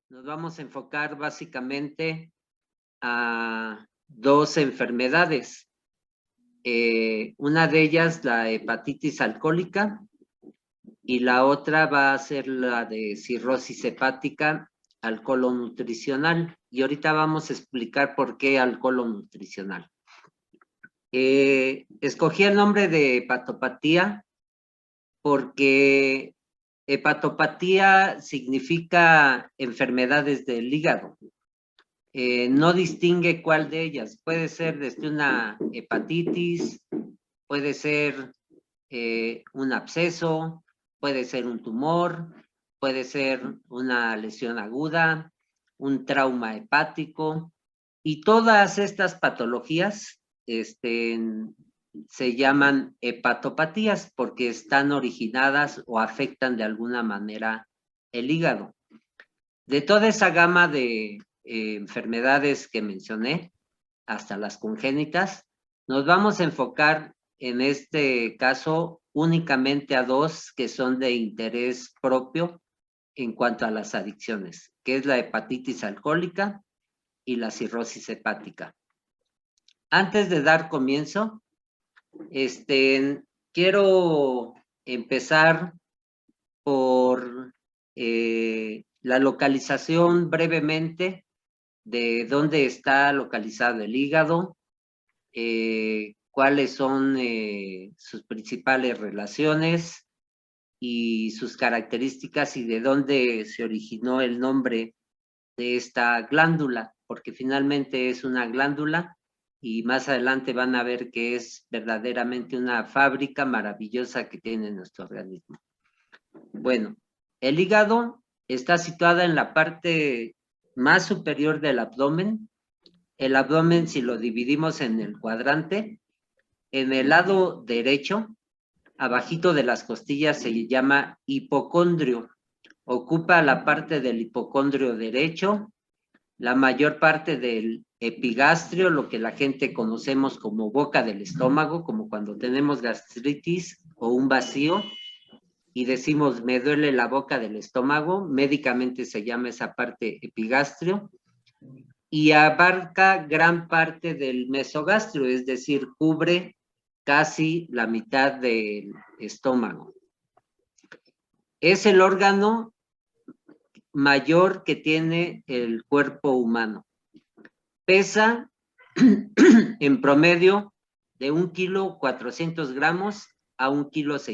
Nos vamos a enfocar básicamente a dos enfermedades. Una de ellas, la hepatitis alcohólica, y la otra va a ser la de cirrosis hepática al colon nutricional. Y ahorita vamos a explicar por qué al colon nutricional. Escogí el nombre de hepatopatía porque hepatopatía significa enfermedades del hígado. No distingue cuál de ellas. Puede ser desde una hepatitis, puede ser un absceso, puede ser un tumor, puede ser una lesión aguda, un trauma hepático, y todas estas patologías se llaman hepatopatías porque están originadas o afectan de alguna manera el hígado. De toda esa gama de enfermedades que mencioné, hasta las congénitas, nos vamos a enfocar en este caso únicamente a dos que son de interés propio en cuanto a las adicciones, que es la hepatitis alcohólica y la cirrosis hepática. Antes de dar comienzo, quiero empezar por la localización brevemente de dónde está localizado el hígado, cuáles son sus principales relaciones y sus características y de dónde se originó el nombre de esta glándula, porque finalmente es una glándula y más adelante van a ver que es verdaderamente una fábrica maravillosa que tiene nuestro organismo. Bueno, el hígado está situado en la parte más superior del abdomen. El abdomen, si lo dividimos en el cuadrante, en el lado derecho, abajito de las costillas, se llama hipocondrio. Ocupa la parte del hipocondrio derecho, la mayor parte del epigastrio, lo que la gente conocemos como boca del estómago, como cuando tenemos gastritis o un vacío y decimos me duele la boca del estómago, médicamente se llama esa parte epigastrio, y abarca gran parte del mesogastrio, es decir, cubre casi la mitad del estómago. Es el órgano mayor que tiene el cuerpo humano. Pesa en promedio de 1,4 kilos a 1,6 kilos.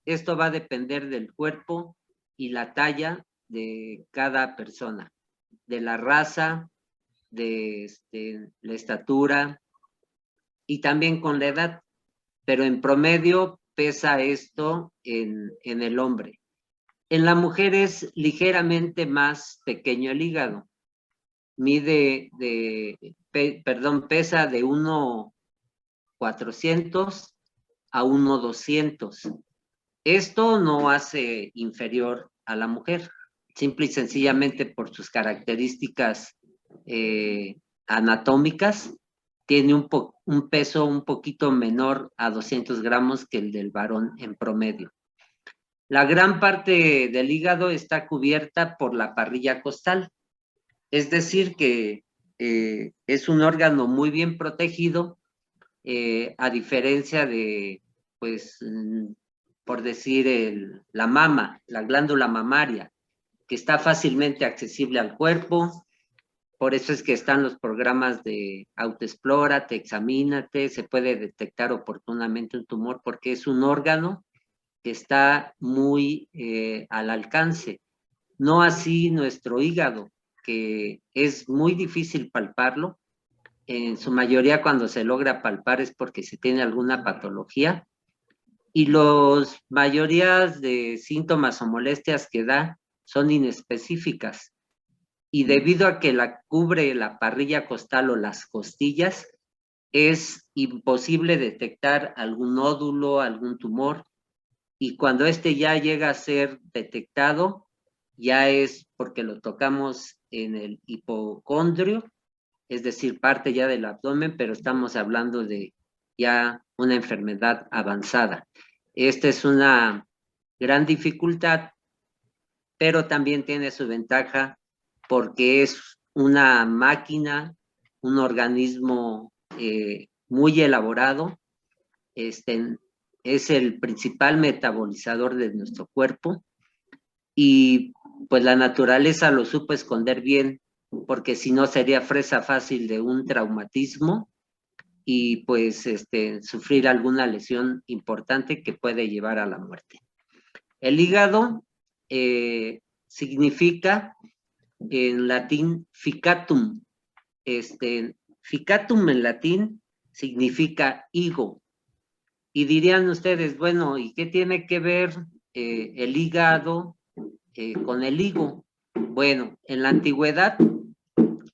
Esto va a depender del cuerpo y la talla de cada persona, de la raza, de la estatura y también con la edad, pero en promedio pesa esto en el hombre. En la mujer es ligeramente más pequeño el hígado, pesa de 1,400 a 1,200. Esto no hace inferior a la mujer, simple y sencillamente por sus características anatómicas, tiene un peso un poquito menor a 200 gramos que el del varón en promedio. La gran parte del hígado está cubierta por la parrilla costal, es decir que es un órgano muy bien protegido, a diferencia de, pues, por decir, la mama, la glándula mamaria, que está fácilmente accesible al cuerpo. Por eso es que están los programas de autoexplórate, examínate, se puede detectar oportunamente un tumor porque es un órgano que está muy al alcance. No así nuestro hígado, que es muy difícil palparlo. En su mayoría cuando se logra palpar es porque se tiene alguna patología. Y las mayorías de síntomas o molestias que da son inespecíficas. Y debido a que la cubre la parrilla costal o las costillas, es imposible detectar algún nódulo, algún tumor, y cuando este ya llega a ser detectado, ya es porque lo tocamos en el hipocondrio, es decir, parte ya del abdomen, pero estamos hablando de ya una enfermedad avanzada. Esta es una gran dificultad, pero también tiene su ventaja porque es una máquina, un organismo muy elaborado, es el principal metabolizador de nuestro cuerpo, y pues la naturaleza lo supo esconder bien, porque si no sería presa fácil de un traumatismo y pues sufrir alguna lesión importante que puede llevar a la muerte. El hígado significa en latín ficatum. Ficatum en latín significa higo. Y dirían ustedes, bueno, ¿y qué tiene que ver el hígado con el higo? Bueno, en la antigüedad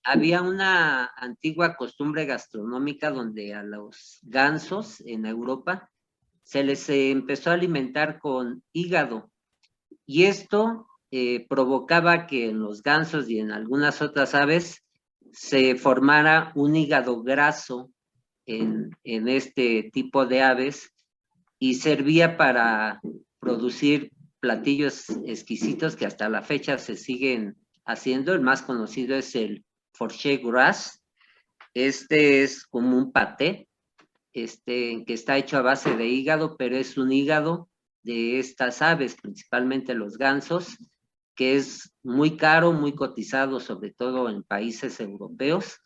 había una antigua costumbre gastronómica donde a los gansos en Europa se les empezó a alimentar con hígado, y esto provocaba que en los gansos y en algunas otras aves se formara un hígado graso en este tipo de aves, y servía para producir platillos exquisitos que hasta la fecha se siguen haciendo. El más conocido es el fourché gras. Este es como un paté, que está hecho a base de hígado, pero es un hígado de estas aves, principalmente los gansos, que es muy caro, muy cotizado, sobre todo en países europeos,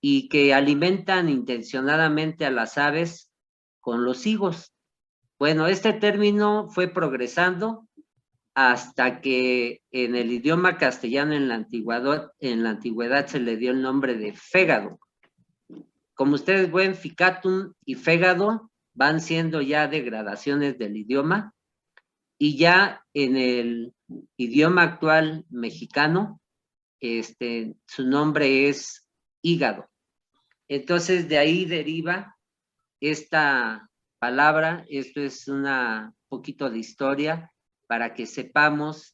y que alimentan intencionadamente a las aves con los higos. Bueno, este término fue progresando hasta que en el idioma castellano en la antigüedad se le dio el nombre de fégado. Como ustedes ven, ficatum y fégado van siendo ya degradaciones del idioma, y ya en el idioma actual mexicano, su nombre es hígado. Entonces de ahí deriva esta palabra. Esto es un poquito de historia para que sepamos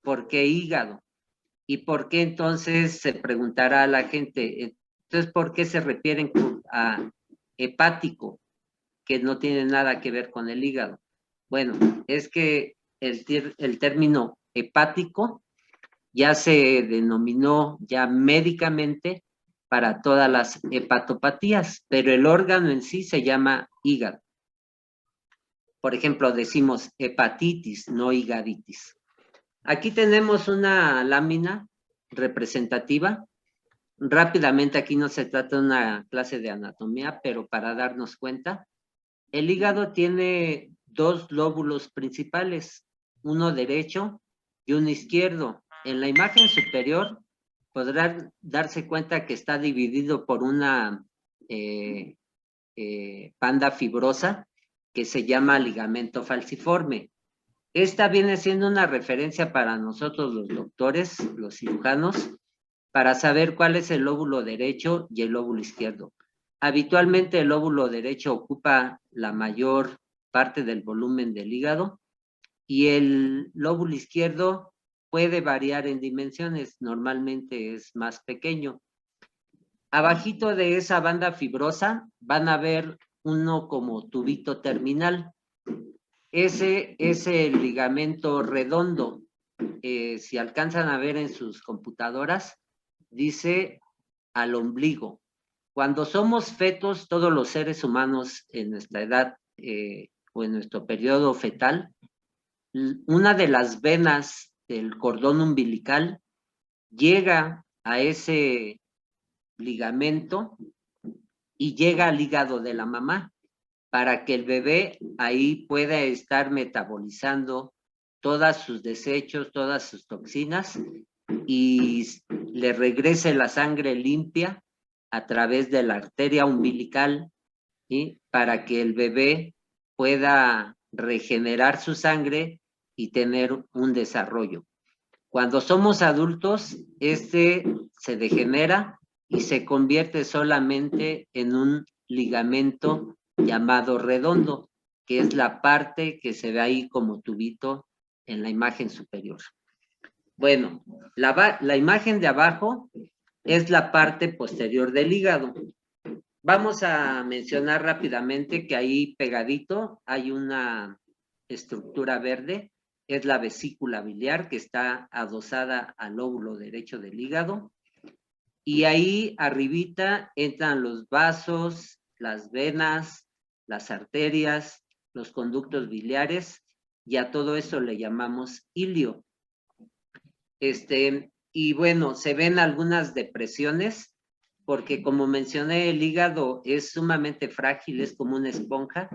por qué hígado, y por qué entonces se preguntará a la gente, entonces, ¿por qué se refieren a hepático, que no tiene nada que ver con el hígado? Bueno, es que el término hepático ya se denominó ya médicamente para todas las hepatopatías, pero el órgano en sí se llama hígado. Por ejemplo, decimos hepatitis, no higaditis. Aquí tenemos una lámina representativa. Rápidamente, aquí no se trata de una clase de anatomía, pero para darnos cuenta, el hígado tiene dos lóbulos principales, uno derecho y uno izquierdo. En la imagen superior podrán darse cuenta que está dividido por una banda fibrosa que se llama ligamento falciforme. Esta viene siendo una referencia para nosotros los doctores, los cirujanos, para saber cuál es el lóbulo derecho y el lóbulo izquierdo. Habitualmente el lóbulo derecho ocupa la mayor parte del volumen del hígado, y el lóbulo izquierdo puede variar en dimensiones, normalmente es más pequeño. Abajito de esa banda fibrosa van a ver uno como tubito terminal. Ese es el ligamento redondo. Si alcanzan a ver en sus computadoras, dice al ombligo. Cuando somos fetos, todos los seres humanos en nuestra edad o en nuestro periodo fetal, una de las venas del cordón umbilical llega a ese ligamento y llega al hígado de la mamá, para que el bebé ahí pueda estar metabolizando todos sus desechos, todas sus toxinas, y le regrese la sangre limpia a través de la arteria umbilical, ¿sí? Para que el bebé pueda regenerar su sangre y tener un desarrollo. Cuando somos adultos, se degenera y se convierte solamente en un ligamento llamado redondo, que es la parte que se ve ahí como tubito en la imagen superior. Bueno, la imagen de abajo es la parte posterior del hígado. Vamos a mencionar rápidamente que ahí pegadito hay una estructura verde. es la vesícula biliar que está adosada al lóbulo derecho del hígado. Y ahí arribita entran los vasos, las venas, las arterias, los conductos biliares, y a todo eso le llamamos ilio. Y bueno, se ven algunas depresiones, porque como mencioné, el hígado es sumamente frágil, es como una esponja,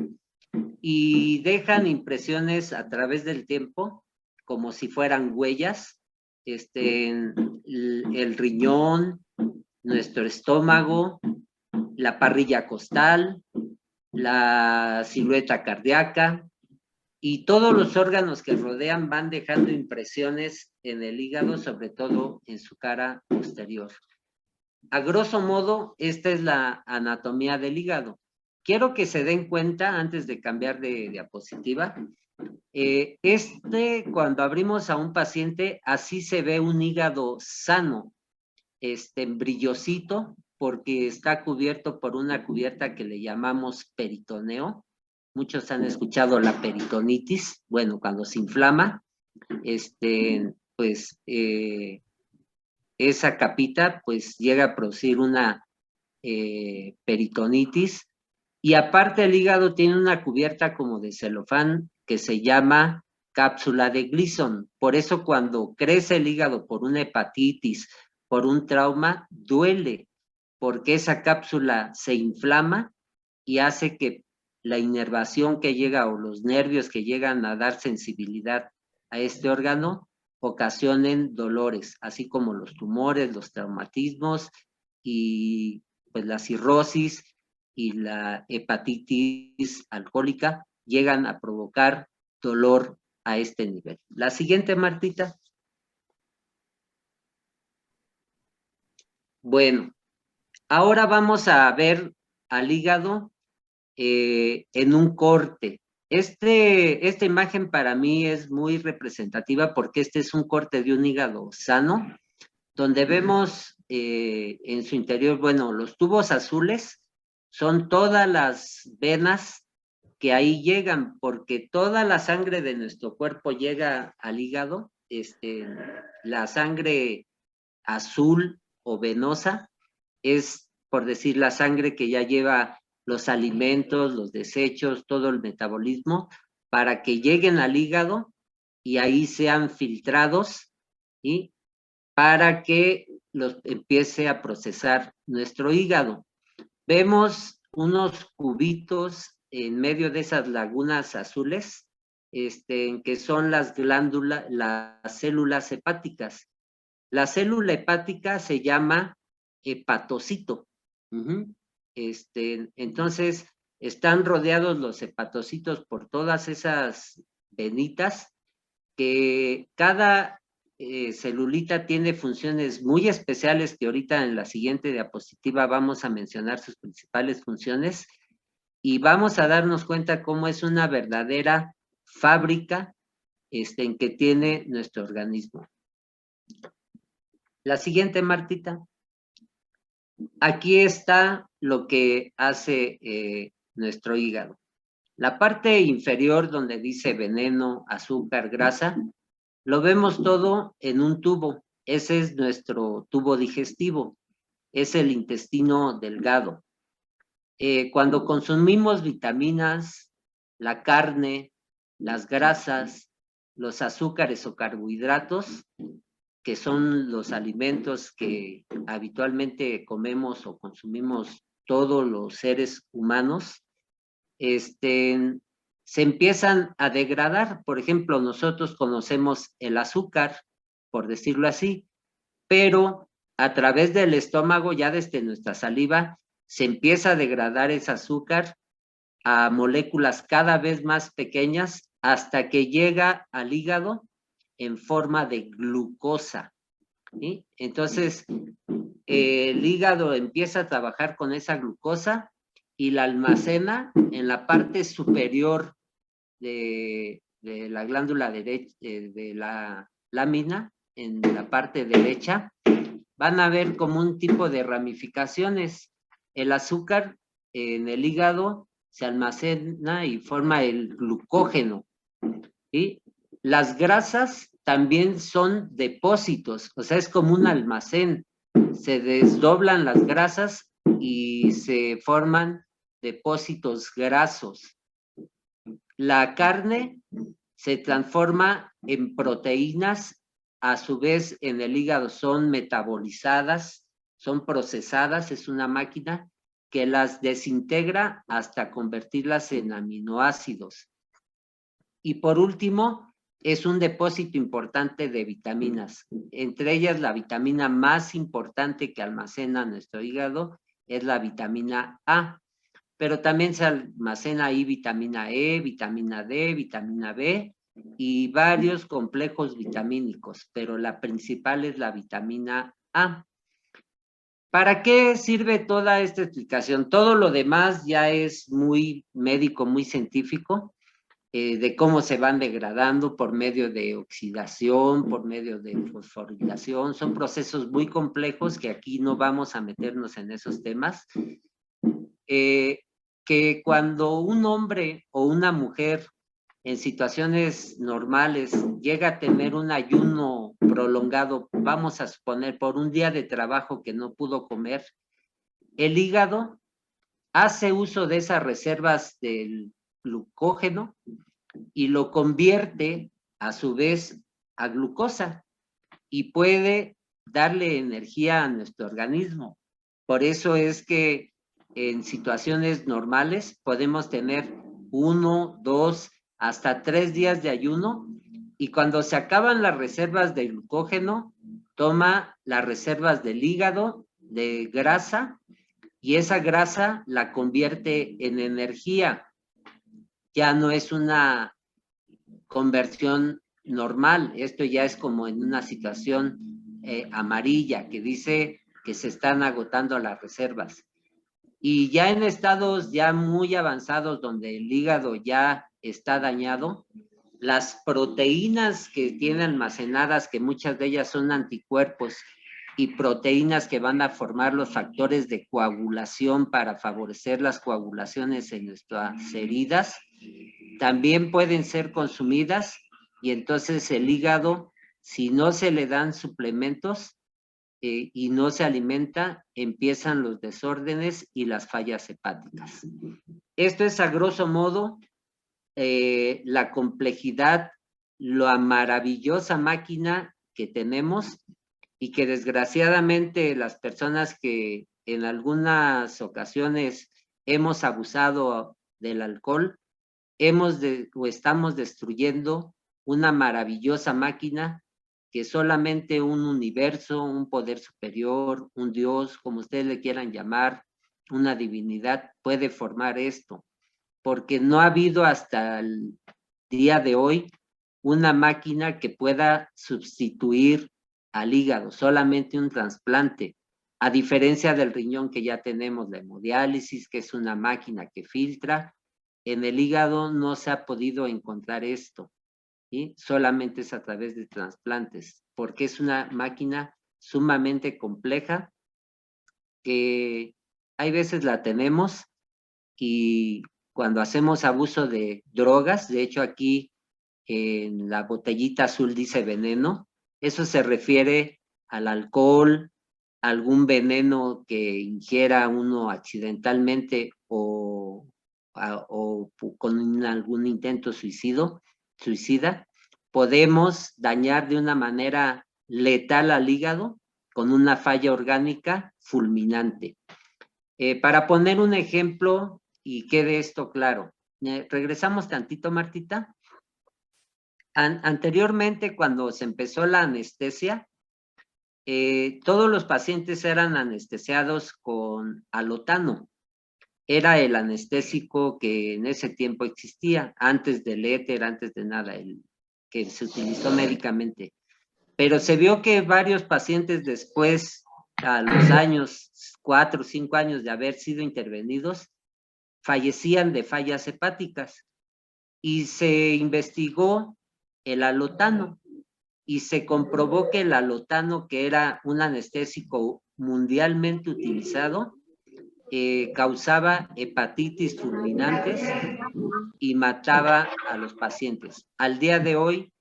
y dejan impresiones a través del tiempo, como si fueran huellas, el riñón, nuestro estómago, la parrilla costal, la silueta cardíaca, y todos los órganos que rodean van dejando impresiones en el hígado, sobre todo en su cara posterior. A grosso modo, esta es la anatomía del hígado. Quiero que se den cuenta, antes de cambiar de diapositiva, cuando abrimos a un paciente, así se ve un hígado sano, brillosito, porque está cubierto por una cubierta que le llamamos peritoneo. Muchos han escuchado la peritonitis. Bueno, cuando se inflama, pues esa capita pues llega a producir una peritonitis, y aparte el hígado tiene una cubierta como de celofán que se llama cápsula de Gleason. Por eso cuando crece el hígado por una hepatitis, por un trauma, duele, porque esa cápsula se inflama y hace que la inervación que llega o los nervios que llegan a dar sensibilidad a este órgano ocasionen dolores, así como los tumores, los traumatismos y pues la cirrosis y la hepatitis alcohólica llegan a provocar dolor a este nivel. La siguiente, Martita. Bueno, ahora vamos a ver al hígado en un corte. Esta imagen para mí es muy representativa porque este es un corte de un hígado sano, donde vemos en su interior, bueno, los tubos azules son todas las venas que ahí llegan, porque toda la sangre de nuestro cuerpo llega al hígado, la sangre azul o venosa es, por decir, la sangre que ya lleva los alimentos, los desechos, todo el metabolismo, para que lleguen al hígado y ahí sean filtrados, ¿sí? Para que los empiece a procesar nuestro hígado. Vemos unos cubitos en medio de esas lagunas azules, que son las glándulas, las células hepáticas. La célula hepática se llama hepatocito. Entonces, están rodeados los hepatocitos por todas esas venitas, que cada celulita tiene funciones muy especiales, que ahorita en la siguiente diapositiva vamos a mencionar sus principales funciones, y vamos a darnos cuenta cómo es una verdadera fábrica en que tiene nuestro organismo. La siguiente, Martita. Aquí está lo que hace nuestro hígado. La parte inferior, donde dice veneno, azúcar, grasa, lo vemos todo en un tubo. Ese es nuestro tubo digestivo. Es el intestino delgado. Cuando consumimos vitaminas, la carne, las grasas, los azúcares o carbohidratos, que son los alimentos que habitualmente comemos o consumimos todos los seres humanos, se empiezan a degradar. Por ejemplo, nosotros conocemos el azúcar, por decirlo así, pero a través del estómago, ya desde nuestra saliva, se empieza a degradar ese azúcar a moléculas cada vez más pequeñas hasta que llega al hígado en forma de glucosa, ¿sí? Entonces, el hígado empieza a trabajar con esa glucosa y la almacena en la parte superior de la glándula derecha, de la lámina, en la parte derecha. Van a ver como un tipo de ramificaciones. El azúcar en el hígado se almacena y forma el glucógeno, ¿sí? Las grasas también son depósitos, o sea, es como un almacén. Se desdoblan las grasas y se forman depósitos grasos. La carne se transforma en proteínas, a su vez en el hígado son metabolizadas, son procesadas, es una máquina que las desintegra hasta convertirlas en aminoácidos. Y por último, es un depósito importante de vitaminas. Entre ellas, la vitamina más importante que almacena nuestro hígado es la vitamina A, pero también se almacena ahí vitamina E, vitamina D, vitamina B y varios complejos vitamínicos, pero la principal es la vitamina A. ¿Para qué sirve toda esta explicación? Todo lo demás ya es muy médico, muy científico, de cómo se van degradando por medio de oxidación, por medio de fosforilación. Son procesos muy complejos que aquí no vamos a meternos en esos temas. Que cuando un hombre o una mujer en situaciones normales llega a tener un ayuno prolongado, vamos a suponer por un día de trabajo que no pudo comer, el hígado hace uso de esas reservas del glucógeno y lo convierte a su vez a glucosa y puede darle energía a nuestro organismo. Por eso es que en situaciones normales podemos tener 1, 2, hasta 3 días de ayuno y cuando se acaban las reservas de glucógeno, toma las reservas del hígado, de grasa, y esa grasa la convierte en energía. Ya no es una conversión normal, esto ya es como en una situación amarilla que dice que se están agotando las reservas. Y ya en estados ya muy avanzados donde el hígado ya está dañado, las proteínas que tiene almacenadas, que muchas de ellas son anticuerpos y proteínas que van a formar los factores de coagulación para favorecer las coagulaciones en nuestras heridas, también pueden ser consumidas y entonces el hígado, si no se le dan suplementos y no se alimenta, empiezan los desórdenes y las fallas hepáticas. Esto es a grosso modo la complejidad, la maravillosa máquina que tenemos y que desgraciadamente las personas que en algunas ocasiones hemos abusado del alcohol, o estamos destruyendo una maravillosa máquina que solamente un universo, un poder superior, un Dios, como ustedes le quieran llamar, una divinidad, puede formar esto, porque no ha habido hasta el día de hoy una máquina que pueda sustituir al hígado, solamente un trasplante, a diferencia del riñón que ya tenemos, la hemodiálisis, que es una máquina que filtra. En el hígado no se ha podido encontrar esto, ¿sí? Solamente es a través de trasplantes, porque es una máquina sumamente compleja que hay veces la tenemos y cuando hacemos abuso de drogas, de hecho aquí en la botellita azul dice veneno, eso se refiere al alcohol, algún veneno que ingiera uno accidentalmente o con algún intento suicida, podemos dañar de una manera letal al hígado con una falla orgánica fulminante. Para poner un ejemplo y quede esto claro, regresamos tantito, Martita. Anteriormente, cuando se empezó la anestesia, todos los pacientes eran anestesiados con alotano. Era el anestésico que en ese tiempo existía, antes del éter, antes de nada, el que se utilizó médicamente. Pero se vio que varios pacientes después, a los años, 4 o 5 años de haber sido intervenidos, fallecían de fallas hepáticas. Y se investigó el alotano y se comprobó que el alotano, que era un anestésico mundialmente utilizado, causaba hepatitis fulminantes y mataba a los pacientes. Al día de hoy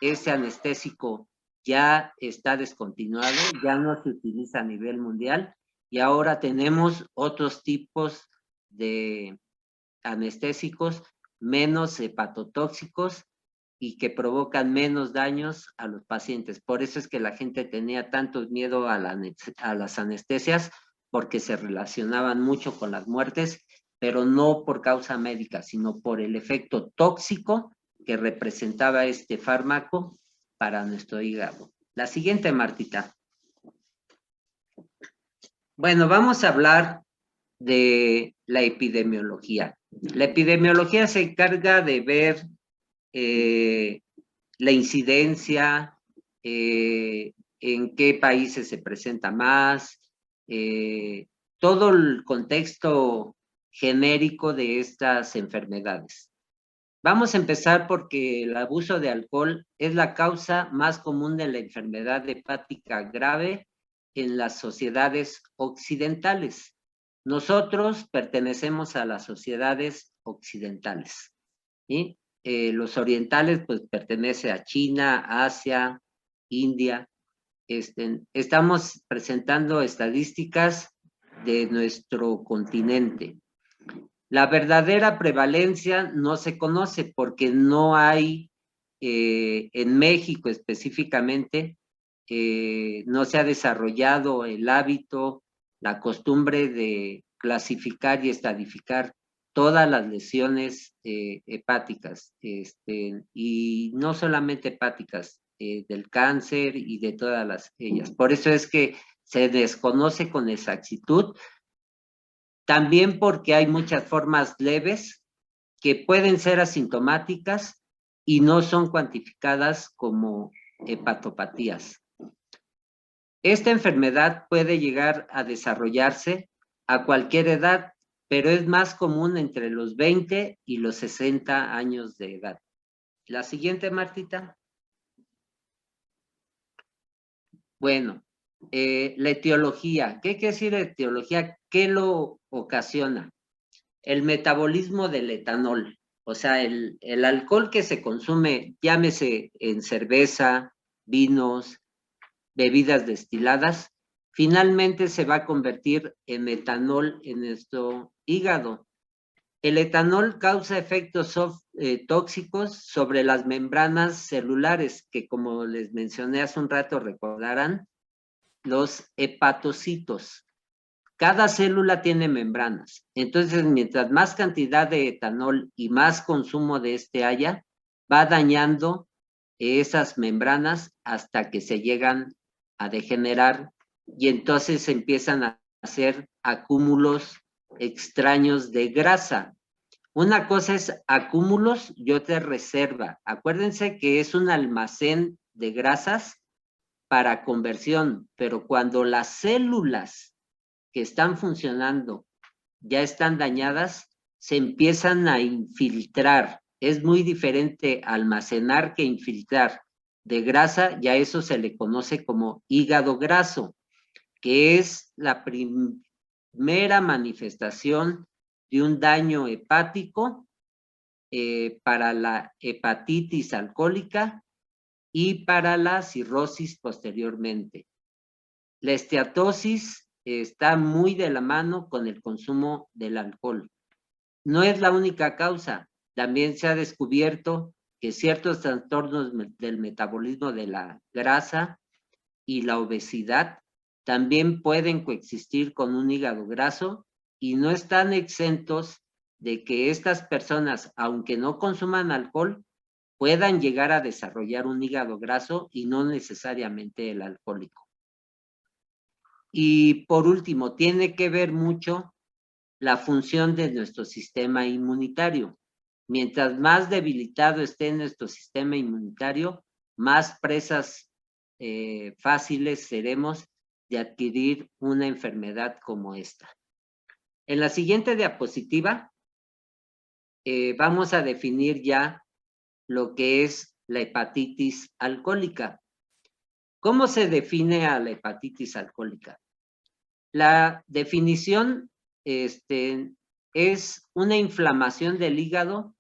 ese anestésico ya está descontinuado, ya no se utiliza a nivel mundial y ahora tenemos otros tipos de anestésicos menos hepatotóxicos y que provocan menos daños a los pacientes. Por eso es que la gente tenía tanto miedo a las anestesias, porque se relacionaban mucho con las muertes, pero no por causa médica, sino por el efecto tóxico que representaba este fármaco para nuestro hígado. La siguiente, Martita. Bueno, vamos a hablar de la epidemiología. La epidemiología se encarga de ver la incidencia, en qué países se presenta más, todo el contexto genérico de estas enfermedades. Vamos a empezar porque el abuso de alcohol es la causa más común de la enfermedad hepática grave en las sociedades occidentales. Nosotros pertenecemos a las sociedades occidentales, ¿sí? Los orientales pues pertenece a China, Asia, India. Estamos presentando estadísticas de nuestro continente. La verdadera prevalencia no se conoce porque no hay, en México específicamente, no se ha desarrollado el hábito, la costumbre de clasificar y estadificar todas las lesiones hepáticas, y no solamente hepáticas, del cáncer y de todas ellas. Por eso es que se desconoce con exactitud, también porque hay muchas formas leves que pueden ser asintomáticas y no son cuantificadas como hepatopatías. Esta enfermedad puede llegar a desarrollarse a cualquier edad, pero es más común entre los 20 y los 60 años de edad. La siguiente, Martita. Bueno, la etiología. ¿Qué quiere decir etiología? ¿Qué lo ocasiona? El metabolismo del etanol. O sea, el alcohol que se consume, llámese en cerveza, vinos, bebidas destiladas, finalmente se va a convertir en etanol en nuestro hígado. El etanol causa efectos tóxicos sobre las membranas celulares, que como les mencioné hace un rato, recordarán, los hepatocitos. Cada célula tiene membranas. Entonces, mientras más cantidad de etanol y más consumo de este haya, va dañando esas membranas hasta que se llegan a degenerar y entonces empiezan a hacer acúmulos extraños de grasa. Una cosa es acúmulos y otra es reserva. Acuérdense que es un almacén de grasas para conversión, pero cuando las células que están funcionando ya están dañadas, se empiezan a infiltrar. Es muy diferente almacenar que infiltrar de grasa, y a eso se le conoce como hígado graso, que es la primera manifestación de un daño hepático para la hepatitis alcohólica y para la cirrosis posteriormente. La esteatosis está muy de la mano con el consumo del alcohol. No es la única causa. También se ha descubierto que ciertos trastornos del metabolismo de la grasa y la obesidad también pueden coexistir con un hígado graso y no están exentos de que estas personas, aunque no consuman alcohol, puedan llegar a desarrollar un hígado graso y no necesariamente el alcohólico. Y por último, tiene que ver mucho la función de nuestro sistema inmunitario. Mientras más debilitado esté nuestro sistema inmunitario, más presas fáciles seremos de adquirir una enfermedad como esta. En la siguiente diapositiva vamos a definir ya lo que es la hepatitis alcohólica. ¿Cómo se define a la hepatitis alcohólica? La definición es una inflamación del hígado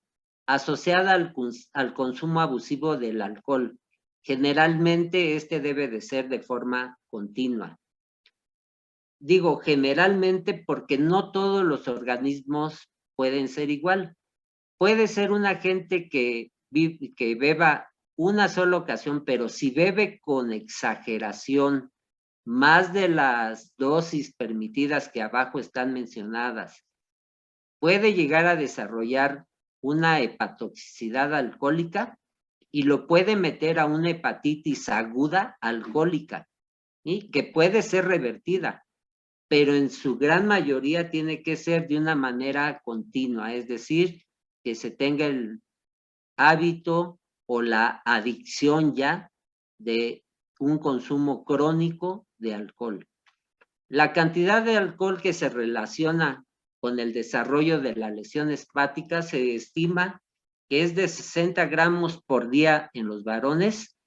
asociada al consumo abusivo del alcohol, generalmente este debe de ser de forma continua. Digo generalmente porque no todos los organismos pueden ser igual. Puede ser una gente que beba una sola ocasión, pero si bebe con exageración más de las dosis permitidas que abajo están mencionadas, puede llegar a desarrollar una hepatotoxicidad alcohólica y lo puede meter a una hepatitis aguda alcohólica, ¿sí? Que puede ser revertida, pero en su gran mayoría tiene que ser de una manera continua, es decir, que se tenga el hábito o la adicción ya de un consumo crónico de alcohol. La cantidad de alcohol que se relaciona con el desarrollo de la lesión hepática se estima que es de 60 gramos por día en los varones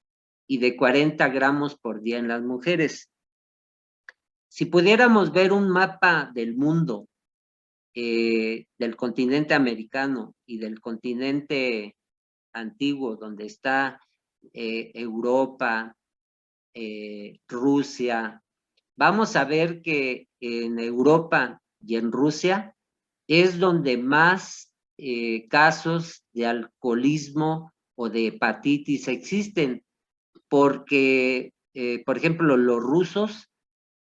y de 40 gramos por día en las mujeres. Si pudiéramos ver un mapa del mundo, del continente americano y del continente antiguo, donde está Europa, Rusia, vamos a ver que en Europa y en Rusia es donde más casos de alcoholismo o de hepatitis existen, porque, por ejemplo, los rusos,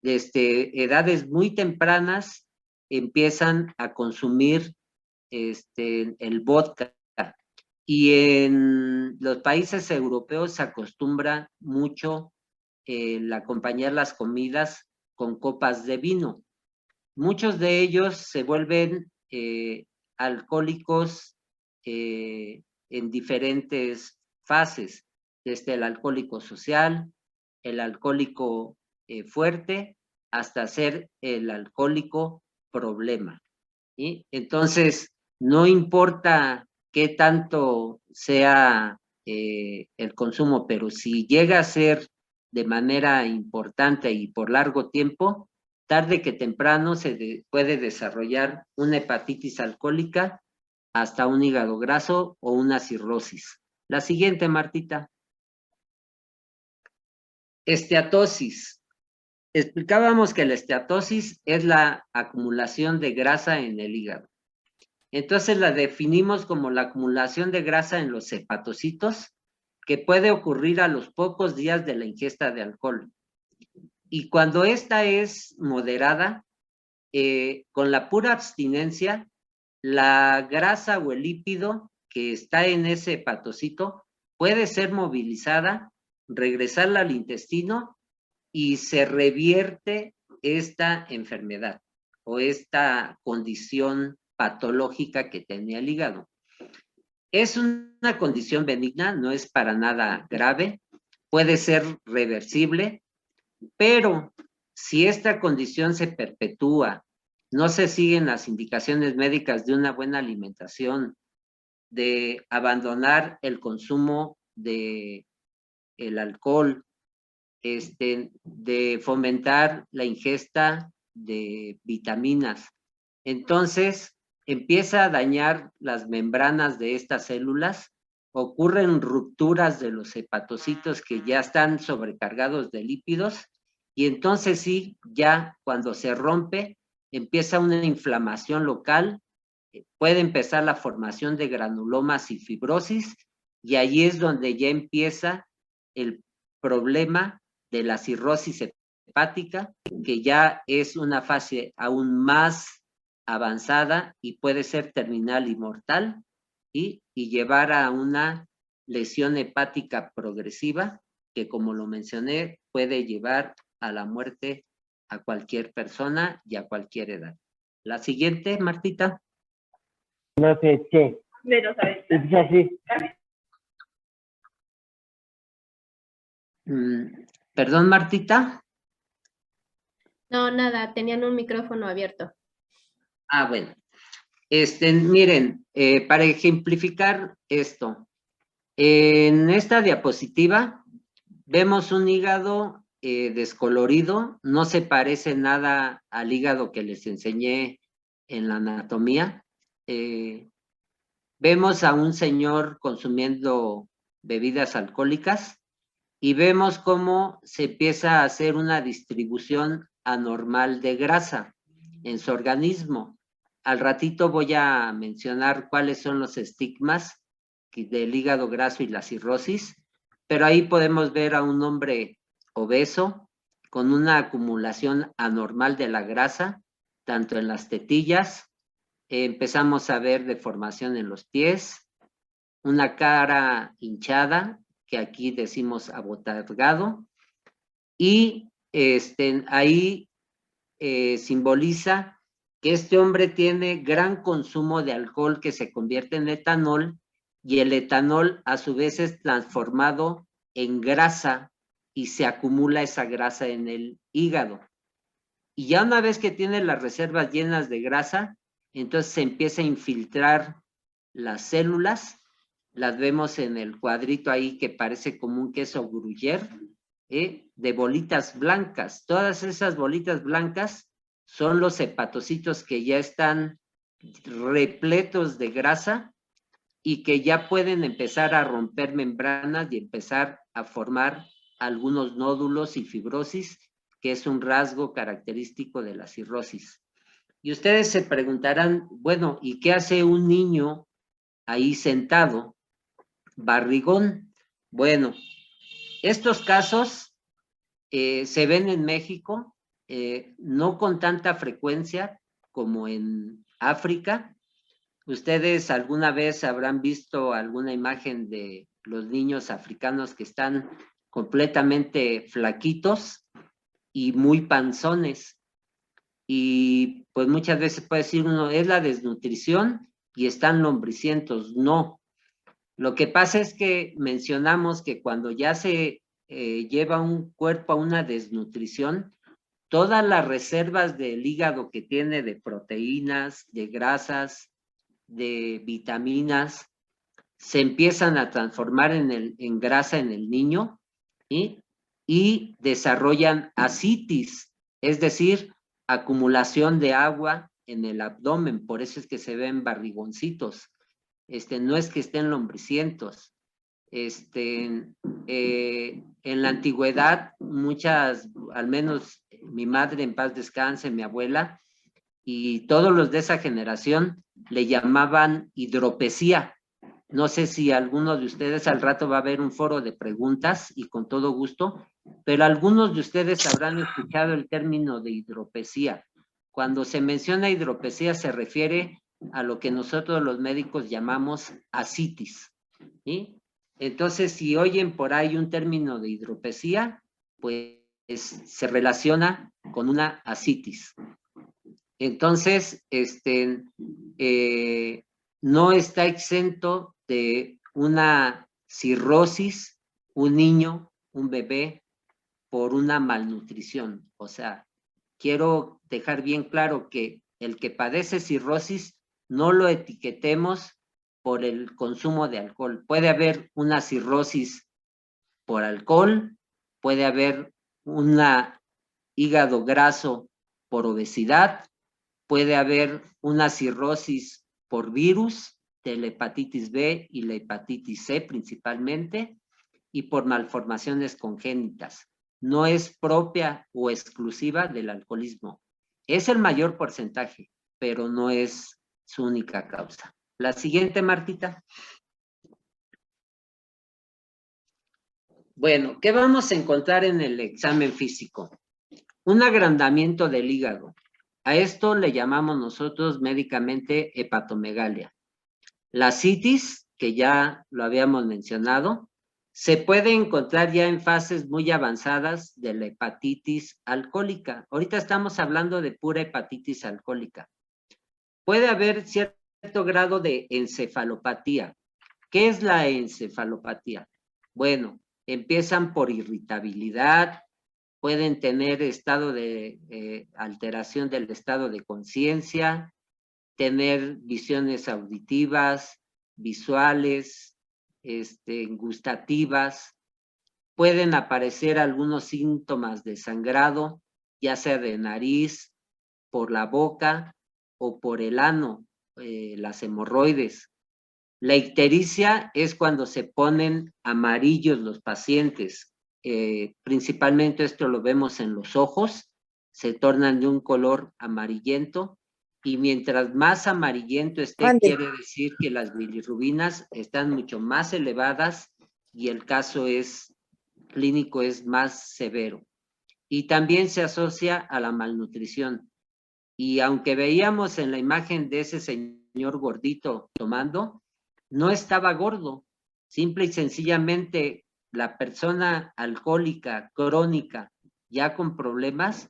desde edades muy tempranas, empiezan a consumir el vodka. Y en los países europeos se acostumbra mucho el acompañar las comidas con copas de vino. Muchos de ellos se vuelven alcohólicos en diferentes fases, desde el alcohólico social, el alcohólico fuerte, hasta ser el alcohólico problema. ¿Sí? Entonces, no importa qué tanto sea el consumo, pero si llega a ser de manera importante y por largo tiempo, tarde que temprano se puede desarrollar una hepatitis alcohólica, hasta un hígado graso o una cirrosis. La siguiente, Martita. Esteatosis. Explicábamos que la esteatosis es la acumulación de grasa en el hígado. Entonces la definimos como la acumulación de grasa en los hepatocitos que puede ocurrir a los pocos días de la ingesta de alcohol. Y cuando esta es moderada, con la pura abstinencia, la grasa o el lípido que está en ese hepatocito puede ser movilizada, regresarla al intestino y se revierte esta enfermedad o esta condición patológica que tenía el hígado. Es una condición benigna, no es para nada grave, puede ser reversible, pero si esta condición se perpetúa, no se siguen las indicaciones médicas de una buena alimentación, de abandonar el consumo de el alcohol, de fomentar la ingesta de vitaminas. Entonces, empieza a dañar las membranas de estas células, ocurren rupturas de los hepatocitos que ya están sobrecargados de lípidos, y entonces sí, ya cuando se rompe, empieza una inflamación local, puede empezar la formación de granulomas y fibrosis, y ahí es donde ya empieza el problema de la cirrosis hepática, que ya es una fase aún más avanzada y puede ser terminal y mortal, y llevar a una lesión hepática progresiva que, como lo mencioné, puede llevar a la muerte a cualquier persona y a cualquier edad. La siguiente, Martita. No sé qué. Es así. Perdón, Martita. No, nada, tenían un micrófono abierto. Ah, bueno. Miren, para ejemplificar esto, en esta diapositiva vemos un hígado descolorido, no se parece nada al hígado que les enseñé en la anatomía. Vemos a un señor consumiendo bebidas alcohólicas y vemos cómo se empieza a hacer una distribución anormal de grasa en su organismo. Al ratito voy a mencionar cuáles son los estigmas del hígado graso y la cirrosis, pero ahí podemos ver a un hombre obeso con una acumulación anormal de la grasa, tanto en las tetillas, empezamos a ver deformación en los pies, una cara hinchada, que aquí decimos abotargado, y ahí simboliza que este hombre tiene gran consumo de alcohol que se convierte en etanol, y el etanol a su vez es transformado en grasa y se acumula esa grasa en el hígado. Y ya una vez que tiene las reservas llenas de grasa, entonces se empieza a infiltrar las células, las vemos en el cuadrito ahí que parece como un queso gruyère, de bolitas blancas. Todas esas bolitas blancas son los hepatocitos que ya están repletos de grasa y que ya pueden empezar a romper membranas y empezar a formar algunos nódulos y fibrosis, que es un rasgo característico de la cirrosis. Y ustedes se preguntarán, bueno, ¿y qué hace un niño ahí sentado, barrigón? Bueno, estos casos se ven en México, no con tanta frecuencia como en África. Ustedes alguna vez habrán visto alguna imagen de los niños africanos que están completamente flaquitos y muy panzones. Y pues muchas veces puede decir uno, es la desnutrición y están lombricientos. No. Lo que pasa es que mencionamos que cuando ya se lleva un cuerpo a una desnutrición, todas las reservas del hígado que tiene de proteínas, de grasas, de vitaminas, se empiezan a transformar en grasa en el niño, ¿sí? Y desarrollan ascitis, es decir, acumulación de agua en el abdomen, por eso es que se ven barrigoncitos. No es que estén lombricientos. En la antigüedad, muchas, al menos mi madre en paz descanse, mi abuela, y todos los de esa generación le llamaban hidropesía. No sé si alguno de ustedes al rato va a haber un foro de preguntas y con todo gusto, pero algunos de ustedes habrán escuchado el término de hidropesía. Cuando se menciona hidropesía se refiere a lo que nosotros los médicos llamamos ascitis, ¿sí? Entonces, si oyen por ahí un término de hidropesía, pues se relaciona con una ascitis. Entonces, no está exento de una cirrosis, un niño, un bebé, por una malnutrición. O sea, quiero dejar bien claro que el que padece cirrosis no lo etiquetemos por el consumo de alcohol. Puede haber una cirrosis por alcohol, puede haber un hígado graso por obesidad, puede haber una cirrosis por virus de la hepatitis B y la hepatitis C principalmente, y por malformaciones congénitas. No es propia o exclusiva del alcoholismo. Es el mayor porcentaje, pero no es su única causa. La siguiente, Martita. Bueno, ¿qué vamos a encontrar en el examen físico? Un agrandamiento del hígado. A esto le llamamos nosotros médicamente hepatomegalia. La citis, que ya lo habíamos mencionado, se puede encontrar ya en fases muy avanzadas de la hepatitis alcohólica. Ahorita estamos hablando de pura hepatitis alcohólica. Puede haber cierto grado de encefalopatía. ¿Qué es la encefalopatía? Bueno, empiezan por irritabilidad, pueden tener estado de alteración del estado de conciencia, tener visiones auditivas, visuales, gustativas. Pueden aparecer algunos síntomas de sangrado, ya sea de nariz, por la boca o por el ano, las hemorroides. La ictericia es cuando se ponen amarillos los pacientes, principalmente esto lo vemos en los ojos, se tornan de un color amarillento, y mientras más amarillento esté, quiere decir que las bilirrubinas están mucho más elevadas y el caso clínico es más severo. Y también se asocia a la malnutrición. Y aunque veíamos en la imagen de ese señor gordito tomando, no estaba gordo, simple y sencillamente la persona alcohólica crónica ya con problemas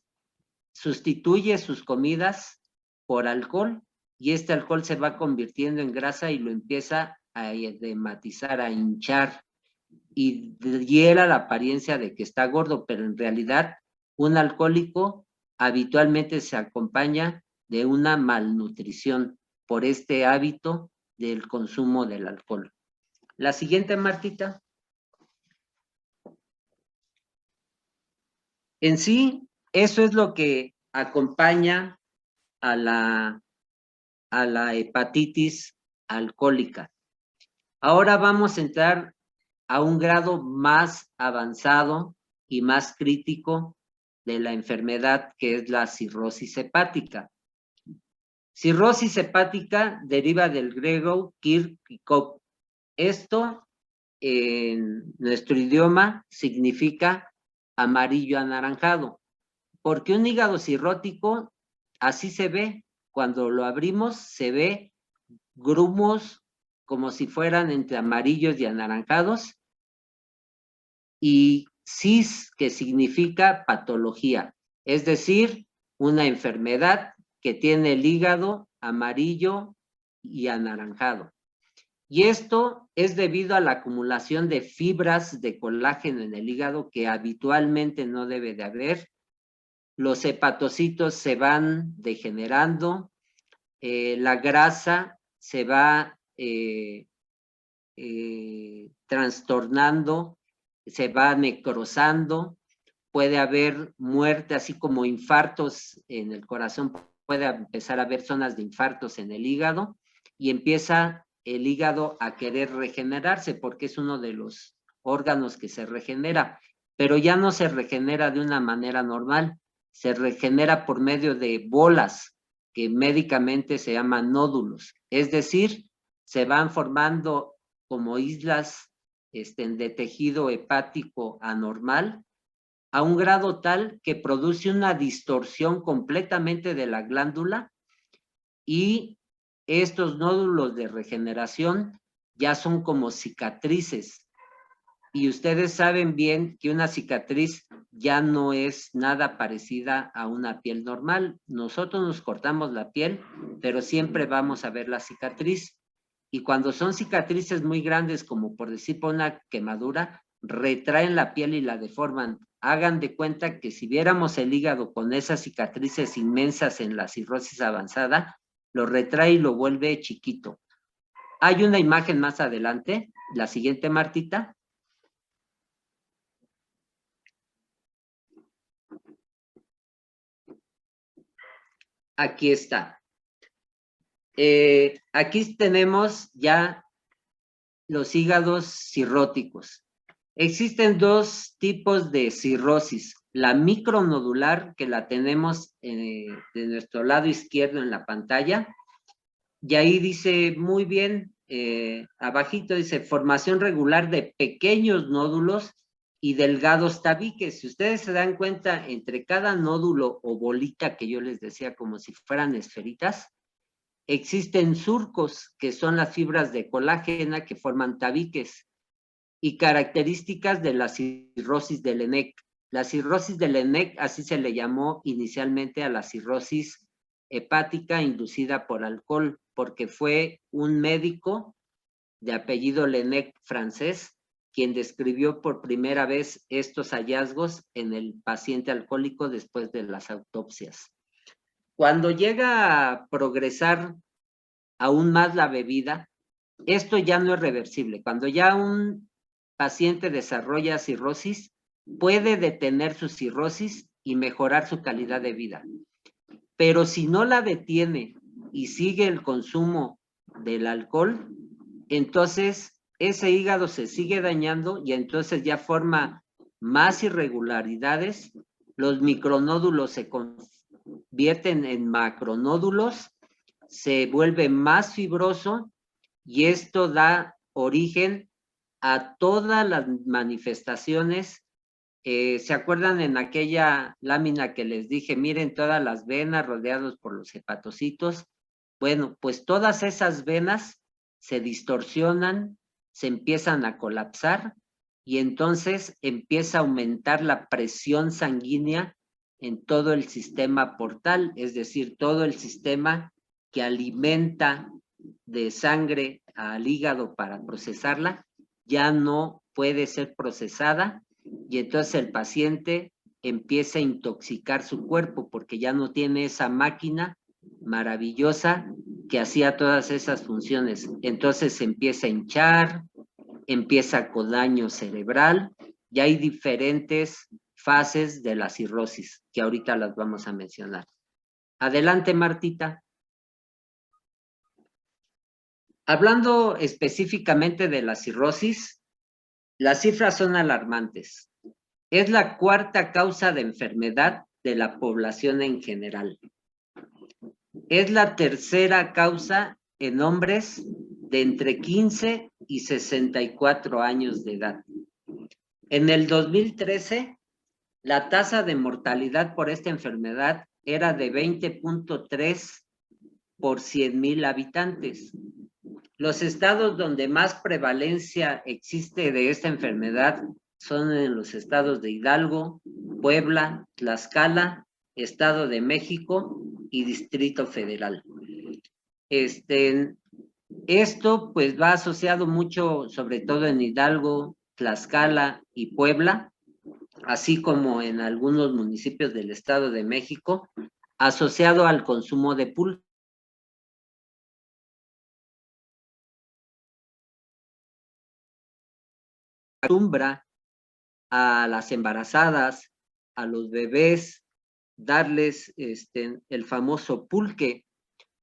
sustituye sus comidas por alcohol y este alcohol se va convirtiendo en grasa y lo empieza a edematizar, a hinchar y diera la apariencia de que está gordo, pero en realidad un alcohólico habitualmente se acompaña de una malnutrición por este hábito del consumo del alcohol. La siguiente, Martita. En sí, eso es lo que acompaña a la hepatitis alcohólica. Ahora vamos a entrar a un grado más avanzado y más crítico de la enfermedad, que es la cirrosis hepática. Cirrosis hepática deriva del griego kir y kop. Esto en nuestro idioma significa amarillo anaranjado, porque un hígado cirrótico así se ve. Cuando lo abrimos se ve grumos como si fueran entre amarillos y anaranjados, y cis, que significa patología, es decir, una enfermedad que tiene el hígado amarillo y anaranjado. Y esto es debido a la acumulación de fibras de colágeno en el hígado que habitualmente no debe de haber. Los hepatocitos se van degenerando, la grasa se va trastornando, se va necrosando, puede haber muerte, así como infartos en el corazón, puede empezar a haber zonas de infartos en el hígado, y empieza el hígado a querer regenerarse, porque es uno de los órganos que se regenera, pero ya no se regenera de una manera normal, se regenera por medio de bolas, que médicamente se llaman nódulos, es decir, se van formando como islas de tejido hepático anormal, a un grado tal que produce una distorsión completamente de la glándula, y estos nódulos de regeneración ya son como cicatrices. Y ustedes saben bien que una cicatriz ya no es nada parecida a una piel normal. Nosotros nos cortamos la piel, pero siempre vamos a ver la cicatriz. Y cuando son cicatrices muy grandes, como por decir por una quemadura, retraen la piel y la deforman. Hagan de cuenta que si viéramos el hígado con esas cicatrices inmensas en la cirrosis avanzada, lo retrae y lo vuelve chiquito. Hay una imagen más adelante, la siguiente, Martita. Aquí está. Aquí tenemos ya los hígados cirróticos. Existen dos tipos de cirrosis. La micronodular, que la tenemos de nuestro lado izquierdo en la pantalla, y ahí dice muy bien, abajito dice formación regular de pequeños nódulos y delgados tabiques. Si ustedes se dan cuenta, entre cada nódulo o bolita que yo les decía como si fueran esferitas, existen surcos, que son las fibras de colágeno que forman tabiques, y características de la cirrosis de Lennec. La cirrosis de Lennec, así se le llamó inicialmente a la cirrosis hepática inducida por alcohol, porque fue un médico de apellido Lennec francés quien describió por primera vez estos hallazgos en el paciente alcohólico después de las autopsias. Cuando llega a progresar aún más la bebida, esto ya no es reversible. Cuando ya un paciente desarrolla cirrosis, puede detener su cirrosis y mejorar su calidad de vida. Pero si no la detiene y sigue el consumo del alcohol, entonces ese hígado se sigue dañando y entonces ya forma más irregularidades, los micronódulos se convierten en macronódulos, se vuelve más fibroso y esto da origen a todas las manifestaciones. ¿Se acuerdan en aquella lámina que les dije? Miren todas las venas rodeados por los hepatocitos. Bueno, pues todas esas venas se distorsionan, se empiezan a colapsar y entonces empieza a aumentar la presión sanguínea en todo el sistema portal, es decir, todo el sistema que alimenta de sangre al hígado para procesarla, ya no puede ser procesada y entonces el paciente empieza a intoxicar su cuerpo porque ya no tiene esa máquina maravillosa que hacía todas esas funciones. Entonces se empieza a hinchar, empieza con daño cerebral y hay diferentes fases de la cirrosis que ahorita las vamos a mencionar. Adelante, Martita. Hablando específicamente de la cirrosis, las cifras son alarmantes. Es la cuarta causa de enfermedad de la población en general. Es la tercera causa en hombres de entre 15 y 64 años de edad. En el 2013, la tasa de mortalidad por esta enfermedad era de 20.3 por 100,000 habitantes. Los estados donde más prevalencia existe de esta enfermedad son en los estados de Hidalgo, Puebla, Tlaxcala, Estado de México y Distrito Federal. Esto pues va asociado mucho, sobre todo en Hidalgo, Tlaxcala y Puebla, así como en algunos municipios del Estado de México, asociado al consumo de pulque. Acostumbra a las embarazadas, a los bebés, darles el famoso pulque,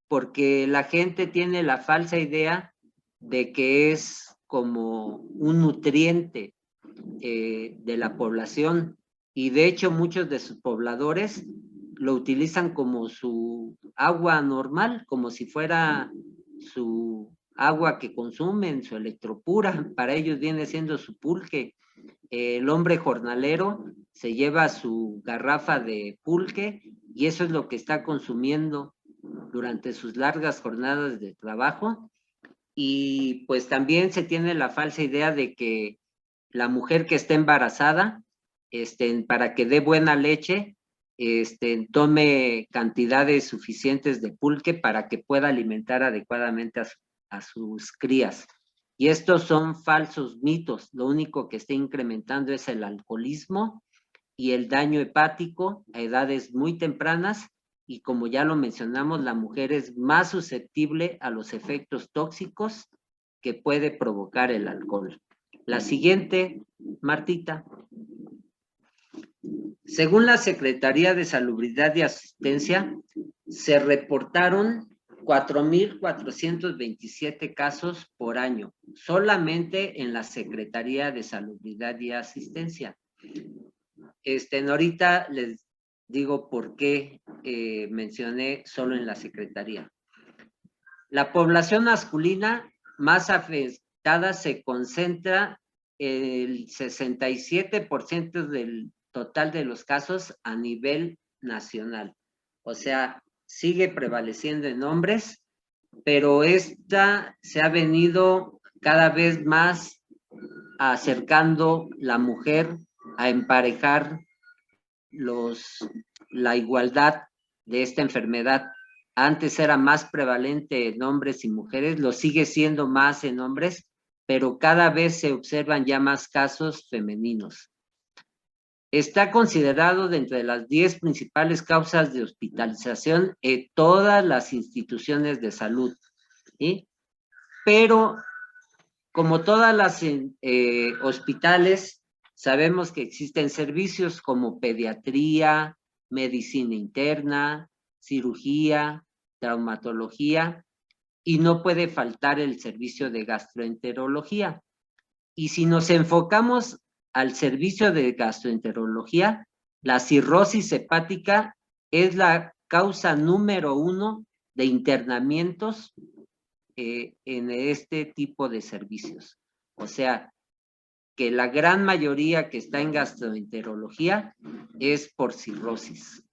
porque la gente tiene la falsa idea de que es como un nutriente de la población y de hecho muchos de sus pobladores lo utilizan como su agua normal, como si fuera su agua que consumen, su electropura, para ellos viene siendo su pulque. El hombre jornalero se lleva su garrafa de pulque y eso es lo que está consumiendo durante sus largas jornadas de trabajo. Y pues también se tiene la falsa idea de que la mujer que está embarazada, para que dé buena leche, tome cantidades suficientes de pulque para que pueda alimentar adecuadamente a sus crías. Y estos son falsos mitos, lo único que está incrementando es el alcoholismo y el daño hepático a edades muy tempranas y como ya lo mencionamos, la mujer es más susceptible a los efectos tóxicos que puede provocar el alcohol. La siguiente, Martita. Según la Secretaría de Salubridad y Asistencia, se reportaron 4,427 casos por año, solamente en la Secretaría de Salubridad y Asistencia. Ahorita les digo por qué mencioné solo en la Secretaría. La población masculina más afectada se concentra el 67% del total de los casos a nivel nacional. O sea, sigue prevaleciendo en hombres, pero esta se ha venido cada vez más acercando la mujer a emparejar la igualdad de esta enfermedad. Antes era más prevalente en hombres y mujeres, lo sigue siendo más en hombres, pero cada vez se observan ya más casos femeninos. Está considerado dentro de las 10 principales causas de hospitalización en todas las instituciones de salud, ¿sí? Pero como todas las hospitales, sabemos que existen servicios como pediatría, medicina interna, cirugía, traumatología, y no puede faltar el servicio de gastroenterología. Y si nos enfocamos al servicio de gastroenterología, la cirrosis hepática es la causa número 1 de internamientos en este tipo de servicios. O sea, que la gran mayoría que está en gastroenterología es por cirrosis.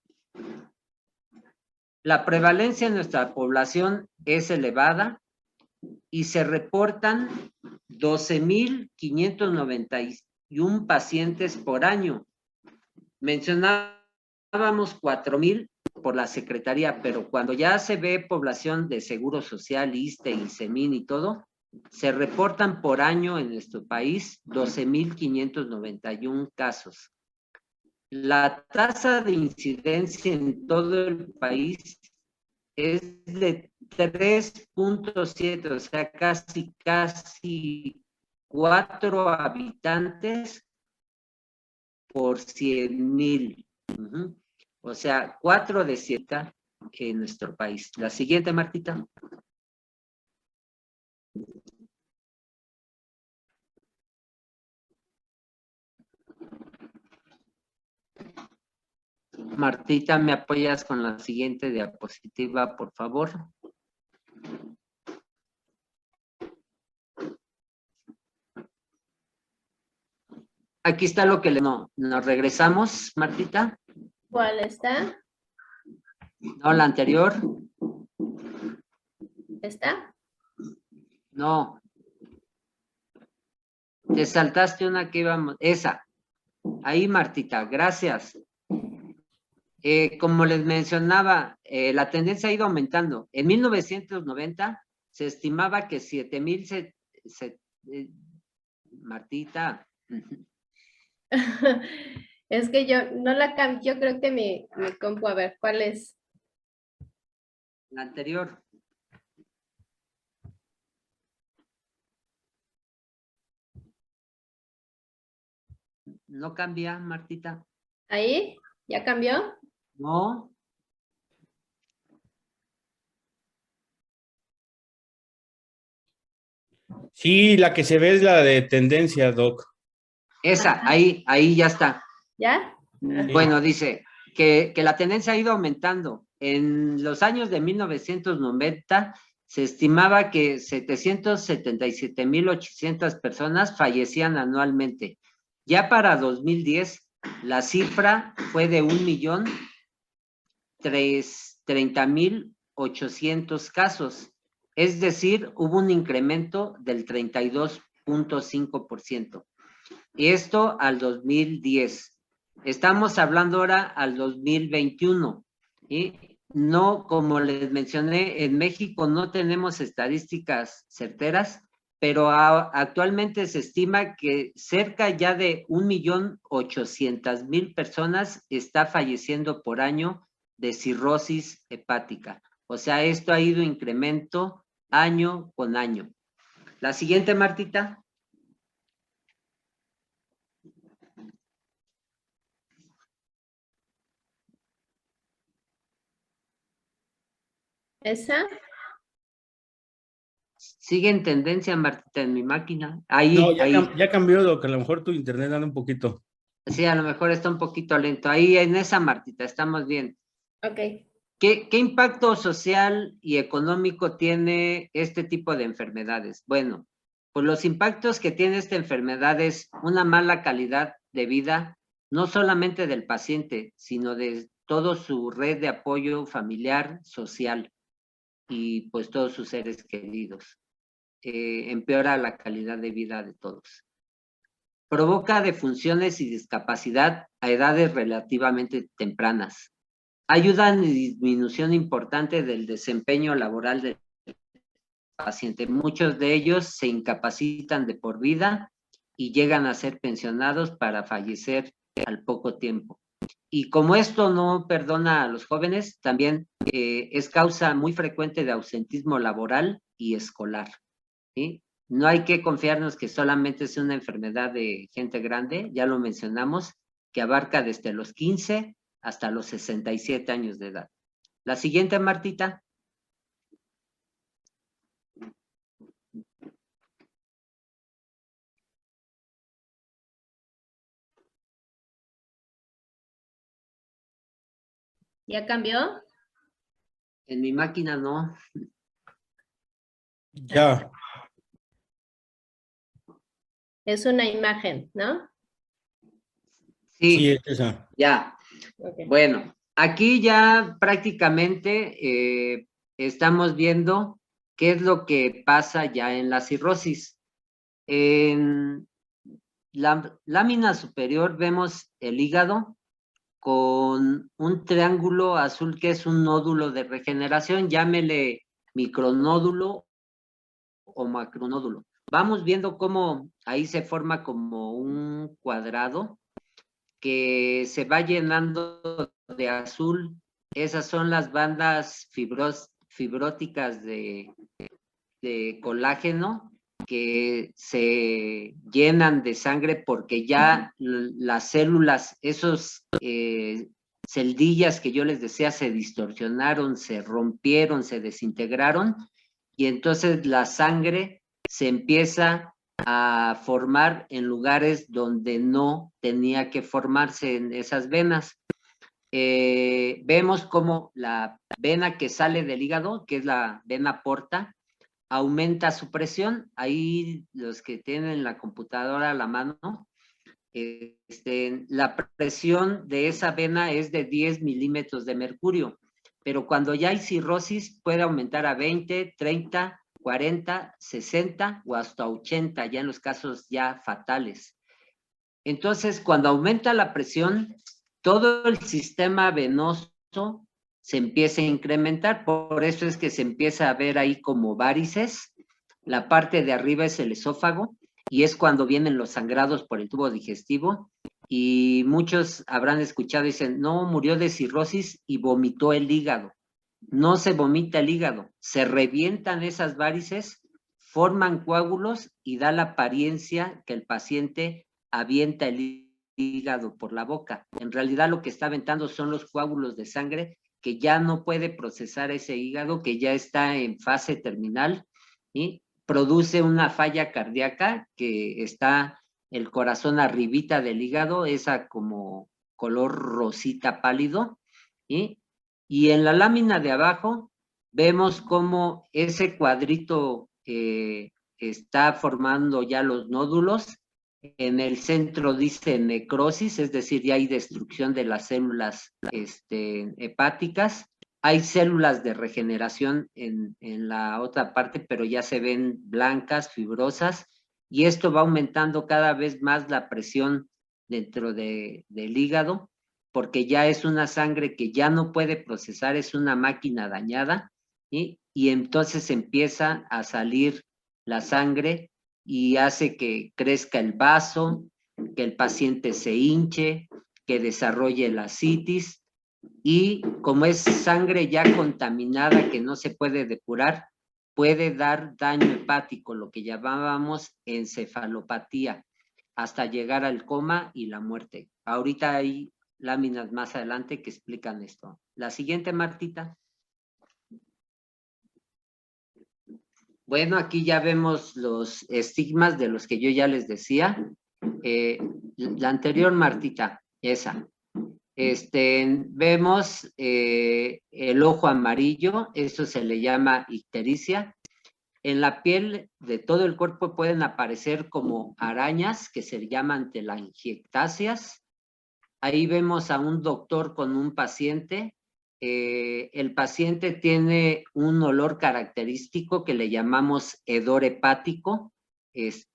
La prevalencia en nuestra población es elevada y se reportan 12,591 pacientes por año. Mencionábamos 4,000 por la Secretaría, pero cuando ya se ve población de Seguro Social, ISSSTE, INSEMIN y todo, se reportan por año en nuestro país 12,591 casos. La tasa de incidencia en todo el país es de 3.7, o sea, casi 4 habitantes por 100,000. O sea, 4 de 7 en nuestro país. La siguiente, Martita. Martita, ¿me apoyas con la siguiente diapositiva, por favor? Aquí está lo que le... No, nos regresamos, Martita. ¿Cuál está? No, la anterior. ¿Está? No. Te saltaste una que íbamos... Esa. Ahí, Martita, gracias. Como les mencionaba, la tendencia ha ido aumentando. En 1990 se estimaba que 7,000... Martita. Es que yo no la cambio, yo creo que mi compu, a ver, ¿cuál es? La anterior. No cambia, Martita. ¿Ahí? ¿Ya cambió? No. Sí, la que se ve es la de tendencia, Doc. Esa, ahí ya está. ¿Ya? Bueno, dice que la tendencia ha ido aumentando. En los años de 1990 se estimaba que 777,800 personas fallecían anualmente. Ya para 2010, la cifra fue de 1,030,800 casos. Es decir, hubo un incremento del 32.5%. Y esto al 2010. Estamos hablando ahora al 2021. ¿Sí? No, como les mencioné, en México no tenemos estadísticas certeras, pero actualmente se estima que cerca ya de 1,800,000 personas está falleciendo por año de cirrosis hepática. O sea, esto ha ido incremento año con año. La siguiente, Martita. ¿Esa? Sigue en tendencia, Martita, en mi máquina. Ahí, No, ahí. ya cambió, Doc. A lo mejor tu internet anda un poquito. Sí, a lo mejor está un poquito lento. Ahí en esa, Martita, estamos bien. Ok. ¿Qué impacto social y económico tiene este tipo de enfermedades? Bueno, pues los impactos que tiene esta enfermedad es una mala calidad de vida, no solamente del paciente, sino de toda su red de apoyo familiar, social y pues todos sus seres queridos. Empeora la calidad de vida de todos. Provoca defunciones y discapacidad a edades relativamente tempranas. Ayuda en disminución importante del desempeño laboral del paciente. Muchos de ellos se incapacitan de por vida y llegan a ser pensionados para fallecer al poco tiempo. Y como esto no perdona a los jóvenes, también es causa muy frecuente de ausentismo laboral y escolar. ¿Sí? No hay que confiarnos que solamente es una enfermedad de gente grande, ya lo mencionamos, que abarca desde los 15 hasta los 67 años de edad. La siguiente, Martita. ¿Ya cambió? En mi máquina no. Ya. Es una imagen, ¿no? Sí, Sí, es esa. ya. Ok. Bueno, aquí ya prácticamente estamos viendo qué es lo que pasa ya en la cirrosis. En la lámina superior vemos el hígado con un triángulo azul que es un nódulo de regeneración, llámele micronódulo o macronódulo. Vamos viendo cómo ahí se forma como un cuadrado que se va llenando de azul. Esas son las bandas fibróticas de colágeno que se llenan de sangre porque ya las células, esos celdillas que yo les decía, se distorsionaron, se rompieron, se desintegraron, y entonces la sangre se empieza a formar en lugares donde no tenía que formarse en esas venas. Vemos como la vena que sale del hígado, que es la vena porta, aumenta su presión. Ahí los que tienen la computadora a la mano, la presión de esa vena es de 10 milímetros de mercurio, pero cuando ya hay cirrosis puede aumentar a 20, 30, 40, 60 o hasta 80, ya en los casos ya fatales. Entonces, cuando aumenta la presión, todo el sistema venoso se empieza a incrementar, por eso es que se empieza a ver ahí como varices. La parte de arriba es el esófago y es cuando vienen los sangrados por el tubo digestivo, y muchos habrán escuchado y dicen, no, murió de cirrosis y vomitó el hígado. No se vomita el hígado, se revientan esas varices, forman coágulos y da la apariencia que el paciente avienta el hígado por la boca. En realidad lo que está aventando son los coágulos de sangre que ya no puede procesar ese hígado, que ya está en fase terminal, y produce una falla cardíaca que está el corazón arribita del hígado, esa como color rosita pálido, y en la lámina de abajo vemos cómo ese cuadrito está formando ya los nódulos. En el centro dice necrosis, es decir, ya hay destrucción de las células hepáticas. Hay células de regeneración en la otra parte, pero ya se ven blancas, fibrosas, y esto va aumentando cada vez más la presión dentro del hígado, porque ya es una sangre que ya no puede procesar, es una máquina dañada, y entonces empieza a salir la sangre y hace que crezca el vaso, que el paciente se hinche, que desarrolle la ascitis, y como es sangre ya contaminada que no se puede depurar, puede dar daño hepático, lo que llamábamos encefalopatía, hasta llegar al coma y la muerte. Ahorita hay láminas más adelante que explican esto. La siguiente, Martita. Bueno, aquí ya vemos los estigmas de los que yo ya les decía. La anterior, Martita, esa. Vemos el ojo amarillo, eso se le llama ictericia. En la piel de todo el cuerpo pueden aparecer como arañas que se llaman telangiectasias. Ahí vemos a un doctor con un paciente. El paciente tiene un olor característico que le llamamos hedor hepático. Se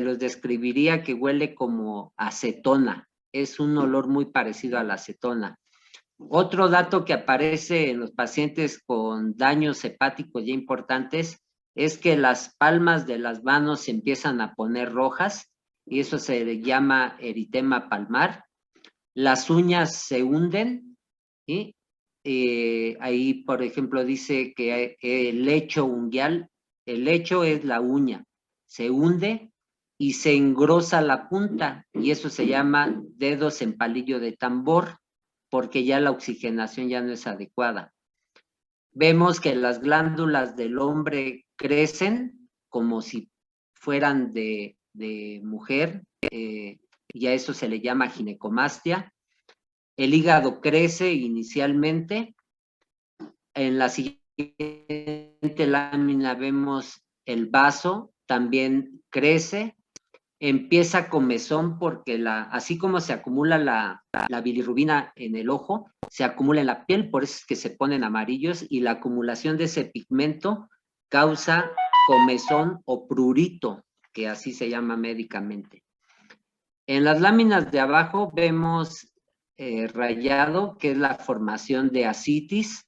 los describiría que huele como acetona. Es un olor muy parecido a la acetona. Otro dato que aparece en los pacientes con daños hepáticos ya importantes es que las palmas de las manos se empiezan a poner rojas, y eso se le llama eritema palmar. Las uñas se hunden, ¿sí? Ahí, por ejemplo, dice que el lecho unguial, el lecho es la uña, se hunde y se engrosa la punta, y eso se llama dedos en palillo de tambor, porque ya la oxigenación ya no es adecuada. Vemos que las glándulas del hombre crecen como si fueran de mujer, y a eso se le llama ginecomastia. El hígado crece inicialmente. En la siguiente lámina vemos el vaso, también crece. Empieza comezón porque así como se acumula la bilirrubina en el ojo, se acumula en la piel, por eso es que se ponen amarillos, y la acumulación de ese pigmento causa comezón o prurito, que así se llama médicamente. En las láminas de abajo vemos rayado, que es la formación de ascitis,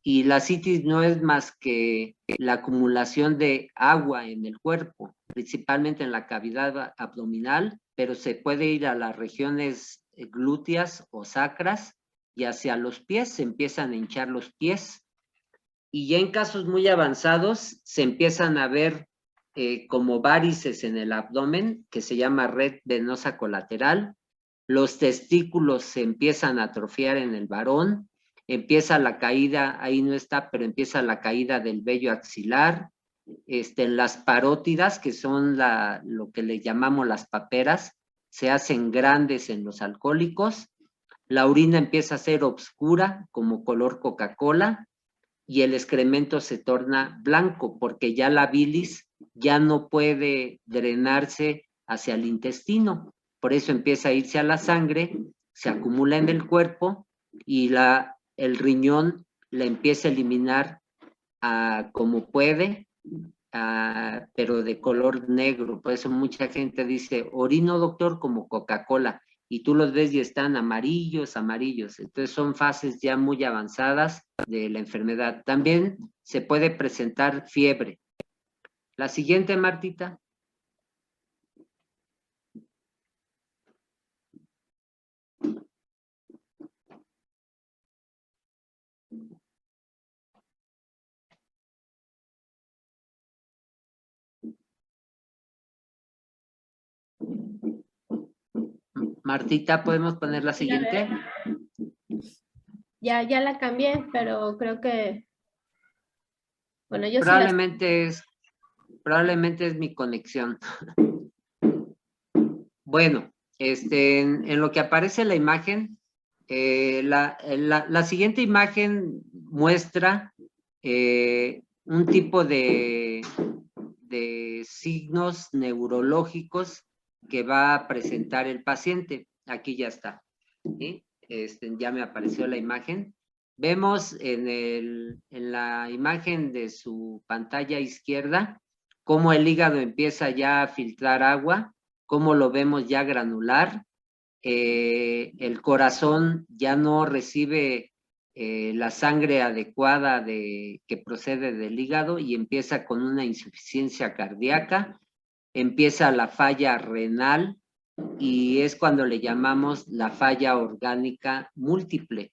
y la ascitis no es más que la acumulación de agua en el cuerpo, principalmente en la cavidad abdominal, pero se puede ir a las regiones glúteas o sacras, y hacia los pies se empiezan a hinchar los pies. Y ya en casos muy avanzados se empiezan a ver como varices en el abdomen, que se llama red venosa colateral. Los testículos se empiezan a atrofiar en el varón, empieza la caída, ahí no está, pero empieza la caída del vello axilar. Las parótidas, que son lo que le llamamos las paperas, se hacen grandes en los alcohólicos. La orina empieza a ser oscura, como color Coca-Cola, y el excremento se torna blanco, porque ya la bilis ya no puede drenarse hacia el intestino. Por eso empieza a irse a la sangre, se acumula en el cuerpo, y el riñón la empieza a eliminar como puede, pero de color negro. Por eso mucha gente dice, orino, doctor, como Coca-Cola, y tú los ves y están amarillos, amarillos. Entonces son fases ya muy avanzadas de la enfermedad. También se puede presentar fiebre. La siguiente, Martita. Martita, ¿podemos poner la siguiente? Ya la cambié, pero creo que, bueno, yo sí Probablemente es mi conexión. Bueno, en lo que aparece la imagen, la siguiente imagen muestra un tipo de signos neurológicos que va a presentar el paciente. Aquí ya está, ¿sí? Ya me apareció la imagen. Vemos en la imagen de su pantalla izquierda cómo el hígado empieza ya a filtrar agua, cómo lo vemos ya granular. El corazón ya no recibe la sangre adecuada que procede del hígado, y empieza con una insuficiencia cardíaca, empieza la falla renal, y es cuando le llamamos la falla orgánica múltiple,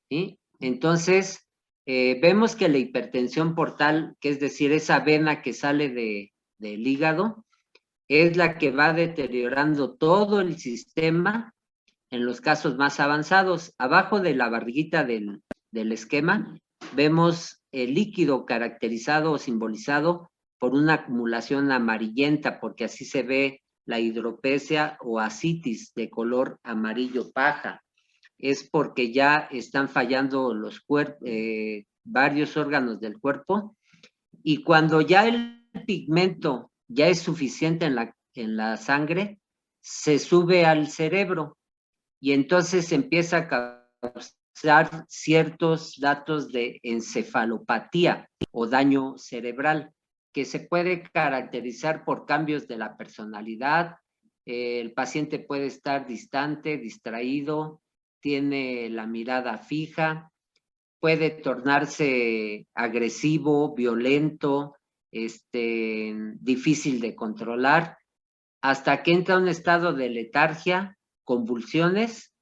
¿sí? Entonces, vemos que la hipertensión portal, que es decir, esa vena que sale del hígado, es la que va deteriorando todo el sistema en los casos más avanzados. Abajo de la barriguita del esquema vemos el líquido caracterizado o simbolizado por una acumulación amarillenta, porque así se ve la hidropesía o ascitis de color amarillo paja. Es porque ya están fallando varios órganos del cuerpo, y cuando ya el pigmento ya es suficiente en la sangre, se sube al cerebro, y entonces empieza a causar ciertos datos de encefalopatía o daño cerebral, que se puede caracterizar por cambios de la personalidad. El paciente puede estar distante, distraído, tiene la mirada fija, puede tornarse agresivo, violento, difícil de controlar, hasta que entra a un estado de letargia, convulsiones,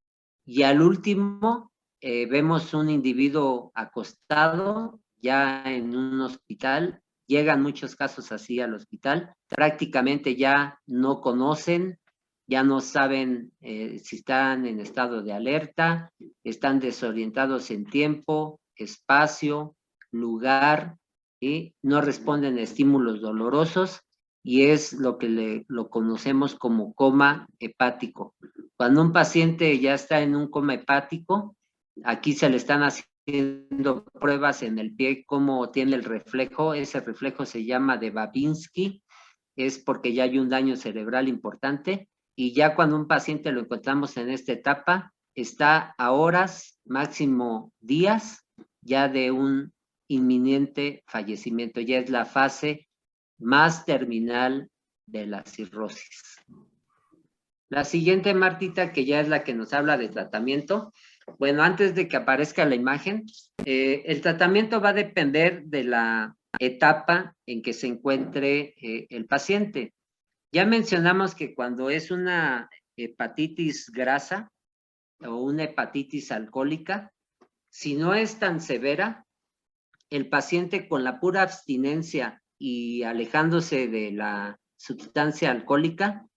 y al último vemos un individuo acostado ya en un hospital. Llegan muchos casos así al hospital, prácticamente ya no conocen, ya no saben si están en estado de alerta, están desorientados en tiempo, espacio, lugar, y no responden a estímulos dolorosos, y es lo que lo conocemos como coma hepático. Cuando un paciente ya está en un coma hepático, aquí se le están haciendo pruebas en el pie, cómo tiene el reflejo. Ese reflejo se llama de Babinski, es porque ya hay un daño cerebral importante, y ya cuando un paciente lo encontramos en esta etapa, está a horas, máximo días, ya de un inminente fallecimiento. Ya es la fase más terminal de la cirrosis. La siguiente, Martita, que ya es la que nos habla de tratamiento. Bueno, antes de que aparezca la imagen, el tratamiento va a depender de la etapa en que se encuentre el paciente. Ya mencionamos que cuando es una hepatitis grasa o una hepatitis alcohólica, si no es tan severa, el paciente con la pura abstinencia y alejándose de la sustancia alcohólica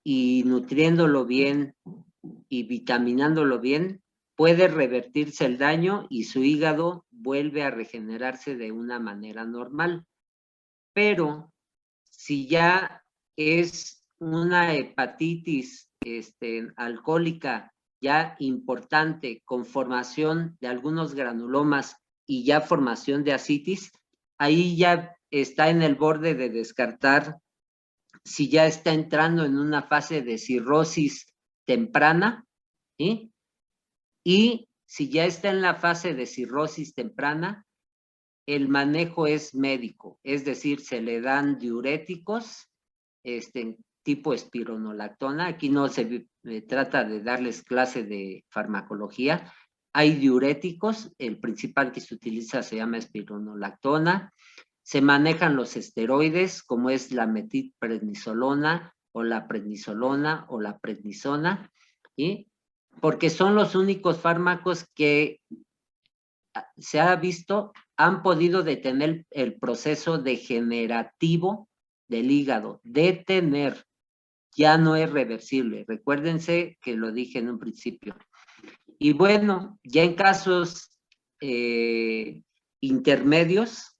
y nutriéndolo bien y vitaminándolo bien, puede revertirse el daño y su hígado vuelve a regenerarse de una manera normal. Pero si ya es una hepatitis alcohólica ya importante, con formación de algunos granulomas y ya formación de ascitis, ahí ya está en el borde de descartar si ya está entrando en una fase de cirrosis temprana, ¿sí? Y si ya está en la fase de cirrosis temprana, el manejo es médico, es decir, se le dan diuréticos, tipo espironolactona. Aquí no se trata de darles clase de farmacología. Hay diuréticos, el principal que se utiliza se llama espironolactona. Se manejan los esteroides, como es la metilprednisolona o la prednisolona o la prednisona, ¿sí? Porque son los únicos fármacos que se ha visto han podido detener el proceso degenerativo del hígado. Detener, ya no es reversible. Recuérdense que lo dije en un principio. Y bueno, ya en casos intermedios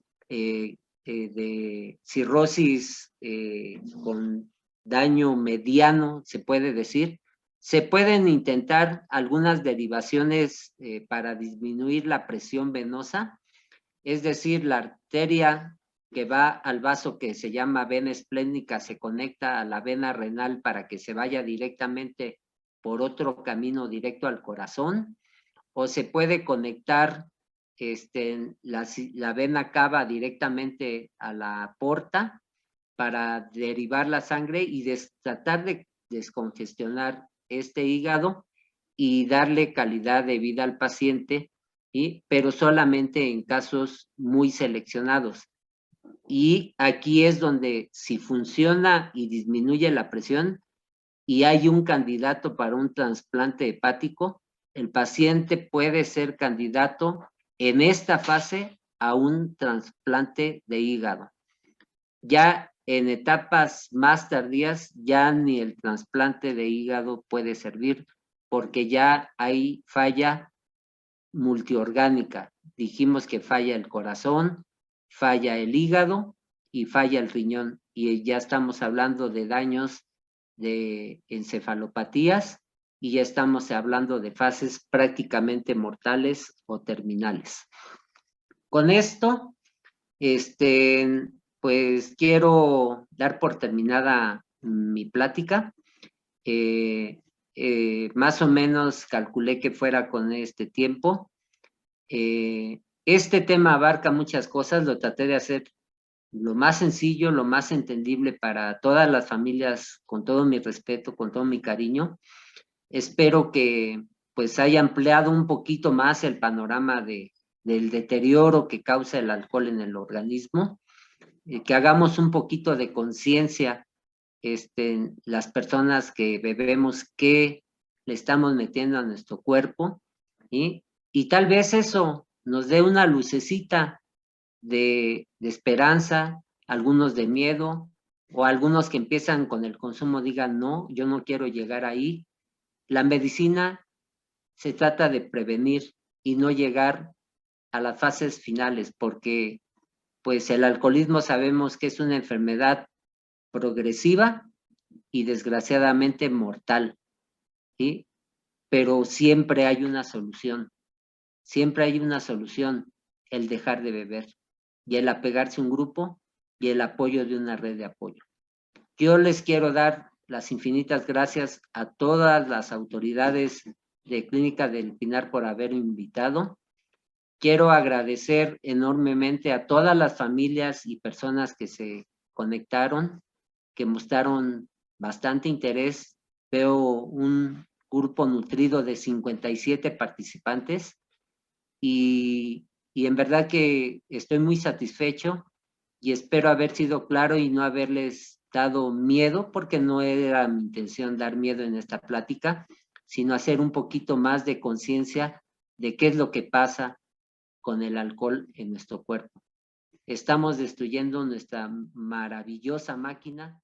de cirrosis con daño mediano, se puede decir, se pueden intentar algunas derivaciones para disminuir la presión venosa, es decir, la arteria que va al vaso que se llama vena esplénica se conecta a la vena renal para que se vaya directamente por otro camino directo al corazón, o se puede conectar la vena cava directamente a la porta para derivar la sangre y tratar de descongestionar este hígado y darle calidad de vida al paciente, ¿sí? Pero solamente en casos muy seleccionados. Y aquí es donde, si funciona y disminuye la presión y hay un candidato para un trasplante hepático, el paciente puede ser candidato en esta fase a un trasplante de hígado. Ya en etapas más tardías, ya ni el trasplante de hígado puede servir porque ya hay falla multiorgánica. Dijimos que falla el corazón, falla el hígado y falla el riñón. Y ya estamos hablando de daños de encefalopatías y ya estamos hablando de fases prácticamente mortales o terminales. Con esto, pues quiero dar por terminada mi plática. Más o menos calculé que fuera con este tiempo. Este tema abarca muchas cosas, lo traté de hacer lo más sencillo, lo más entendible para todas las familias, con todo mi respeto, con todo mi cariño. Espero que pues haya ampliado un poquito más el panorama del deterioro que causa el alcohol en el organismo, que hagamos un poquito de conciencia las personas que bebemos, qué le estamos metiendo a nuestro cuerpo, ¿sí? Y tal vez eso nos dé una lucecita de esperanza, algunos de miedo, o algunos que empiezan con el consumo digan, no, yo no quiero llegar ahí. La medicina se trata de prevenir y no llegar a las fases finales, porque pues el alcoholismo sabemos que es una enfermedad progresiva y desgraciadamente mortal. ¿sí? Pero siempre hay una solución. Siempre hay una solución, el dejar de beber y el apegarse a un grupo y el apoyo de una red de apoyo. Yo les quiero dar las infinitas gracias a todas las autoridades de Clínica del Pinar por haberme invitado. Quiero agradecer enormemente a todas las familias y personas que se conectaron, que mostraron bastante interés. Veo un grupo nutrido de 57 participantes y en verdad que estoy muy satisfecho y espero haber sido claro y no haberles dado miedo, porque no era mi intención dar miedo en esta plática, sino hacer un poquito más de conciencia de qué es lo que pasa con el alcohol en nuestro cuerpo. Estamos destruyendo nuestra maravillosa máquina